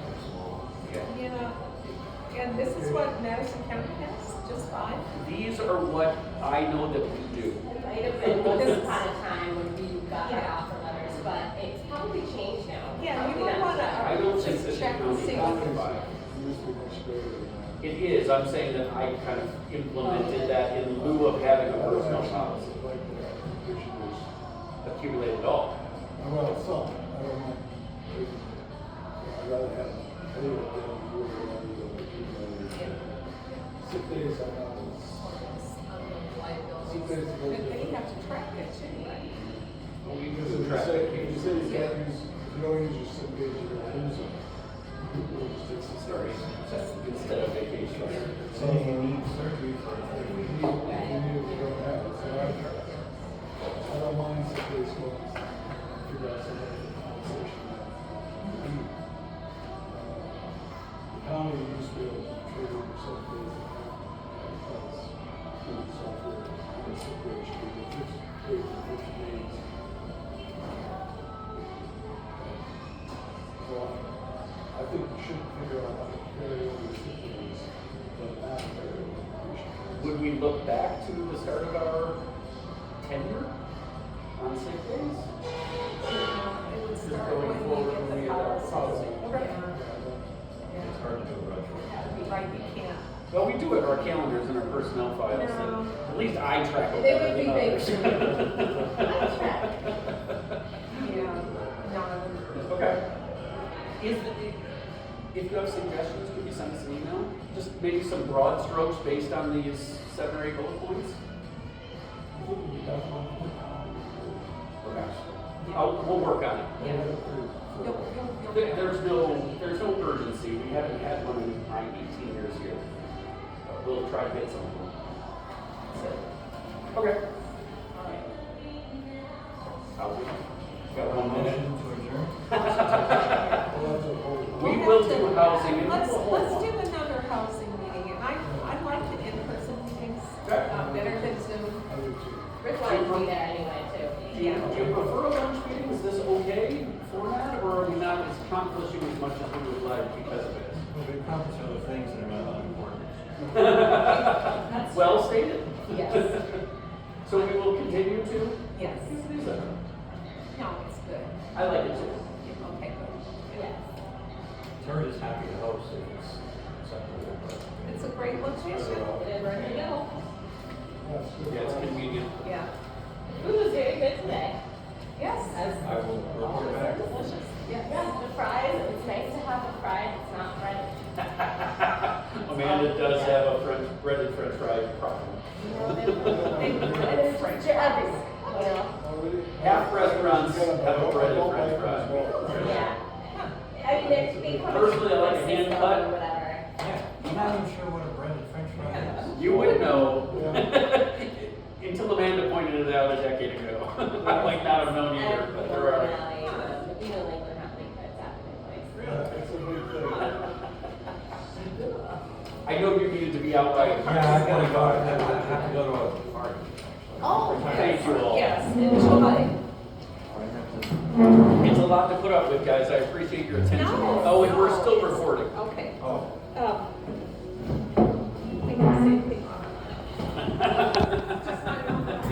[SPEAKER 2] Yeah, and this is what Madison County has, just 5?
[SPEAKER 3] these are what I know that we do.
[SPEAKER 5] It might have been once upon a time when we got the offer letters, but it's probably changed now.
[SPEAKER 2] Yeah, you
[SPEAKER 5] Probably
[SPEAKER 2] might
[SPEAKER 5] not.
[SPEAKER 2] wanna
[SPEAKER 3] I don't think
[SPEAKER 2] just
[SPEAKER 3] that the
[SPEAKER 2] check and
[SPEAKER 3] county
[SPEAKER 2] see.
[SPEAKER 3] has to buy.
[SPEAKER 4] It used to be much better than that.
[SPEAKER 3] It is, I'm saying that I kind of implemented that in lieu of having a personnel policy.
[SPEAKER 4] Like that, vacation days.
[SPEAKER 3] Accumulated all.
[SPEAKER 4] Well, some, I don't mind. I'd rather have paid than you would rather than accumulated. Sick days, I know.
[SPEAKER 2] But they have to track it too, right?
[SPEAKER 3] We
[SPEAKER 4] Because
[SPEAKER 3] do
[SPEAKER 4] if you
[SPEAKER 3] track
[SPEAKER 4] say, if you
[SPEAKER 3] vacation.
[SPEAKER 4] say you can't use, if you don't use your sick days, you're gonna lose them. People will just take some
[SPEAKER 3] Sorry, instead of vacation.
[SPEAKER 1] So you need surgery for a
[SPEAKER 4] If you
[SPEAKER 1] thing.
[SPEAKER 4] need, you don't have it, so I don't mind sick days going, figure out some other compensation. The county used to be able to trade over sick days. Because software, and sick days should be fixed, paid for 50 days. So I think we should figure out how to carry over sick days, but not carry over vacation days.
[SPEAKER 3] Would we look back to the start of our tenure on sick days?
[SPEAKER 2] It would
[SPEAKER 3] Just
[SPEAKER 2] start
[SPEAKER 3] going
[SPEAKER 2] when
[SPEAKER 3] forward
[SPEAKER 2] we
[SPEAKER 3] when
[SPEAKER 2] get
[SPEAKER 3] we
[SPEAKER 2] the
[SPEAKER 3] have our
[SPEAKER 2] policy.
[SPEAKER 3] policy.
[SPEAKER 2] Okay.
[SPEAKER 1] It's hard to do retro.
[SPEAKER 2] Right, you can't.
[SPEAKER 3] Well, we do have our calendars and our personnel files.
[SPEAKER 2] No.
[SPEAKER 3] and At least I track them
[SPEAKER 5] They
[SPEAKER 3] better
[SPEAKER 5] would be
[SPEAKER 3] than
[SPEAKER 5] big.
[SPEAKER 3] others.
[SPEAKER 2] Yeah, no.
[SPEAKER 3] Okay. If you have suggestions, could you send us an email? Just maybe some broad strokes based on these 7 or 8 bullet points? Okay. We'll work on it.
[SPEAKER 2] Yeah.
[SPEAKER 3] There's no urgency. We haven't had one in my 18 years here. But we'll try to get something. Okay. Got 1 minute.
[SPEAKER 1] Motion to adjourn?
[SPEAKER 3] We will do housing. and
[SPEAKER 2] Let's
[SPEAKER 3] we'll hold
[SPEAKER 2] do
[SPEAKER 3] one.
[SPEAKER 2] another housing meeting, and I like the in-person meetings,
[SPEAKER 3] Okay.
[SPEAKER 2] better than Zoom.
[SPEAKER 5] Rich wanted to be there anyway, too.
[SPEAKER 3] Do you prefer a lunch meeting? Is this okay format, or are we not accomplishing as much as we would like because of it?
[SPEAKER 1] Well, we accomplish other things that are not that important.
[SPEAKER 3] Well stated.
[SPEAKER 5] Yes.
[SPEAKER 3] So we will continue to?
[SPEAKER 2] Yes.
[SPEAKER 3] do that.
[SPEAKER 2] No, it's good.
[SPEAKER 3] I like it too.
[SPEAKER 2] Okay, good.
[SPEAKER 5] Yes.
[SPEAKER 1] Terry is happy to host if it's acceptable, but.
[SPEAKER 2] It's a great location.
[SPEAKER 5] It is right in the middle.
[SPEAKER 3] Yeah, it's convenient.
[SPEAKER 2] Yeah.
[SPEAKER 5] Food was very good today.
[SPEAKER 2] Yes.
[SPEAKER 1] I will report back.
[SPEAKER 5] Delicious. Yeah, the fries, it's nice to have a fry that's not breaded.
[SPEAKER 3] Amanda does have a breaded French fry problem.
[SPEAKER 5] It is French everywhere, you know?
[SPEAKER 3] Half restaurants have a breaded French fry.
[SPEAKER 5] Yeah. I mean, they come.
[SPEAKER 3] Personally, I like a hand
[SPEAKER 5] Cisco
[SPEAKER 3] cut.
[SPEAKER 5] or whatever.
[SPEAKER 1] Yeah, I'm not even sure what a breaded french fry is.
[SPEAKER 3] You would know until Amanda pointed it out a decade ago. I might not have known either, but there are.
[SPEAKER 5] You know, like, we're not like that's happening, like.
[SPEAKER 4] It's a big thing.
[SPEAKER 3] I know you needed to be out by.
[SPEAKER 1] Yeah, I gotta go, I have to go to a party.
[SPEAKER 5] Oh,
[SPEAKER 3] Thank you all.
[SPEAKER 2] Yes, enjoy.
[SPEAKER 1] I have to.
[SPEAKER 3] It's a lot to put up with, guys. I appreciate your attention.
[SPEAKER 2] No,
[SPEAKER 3] Oh, and we're
[SPEAKER 2] no,
[SPEAKER 3] still
[SPEAKER 2] it's-
[SPEAKER 3] recording.
[SPEAKER 2] Okay.
[SPEAKER 1] Oh.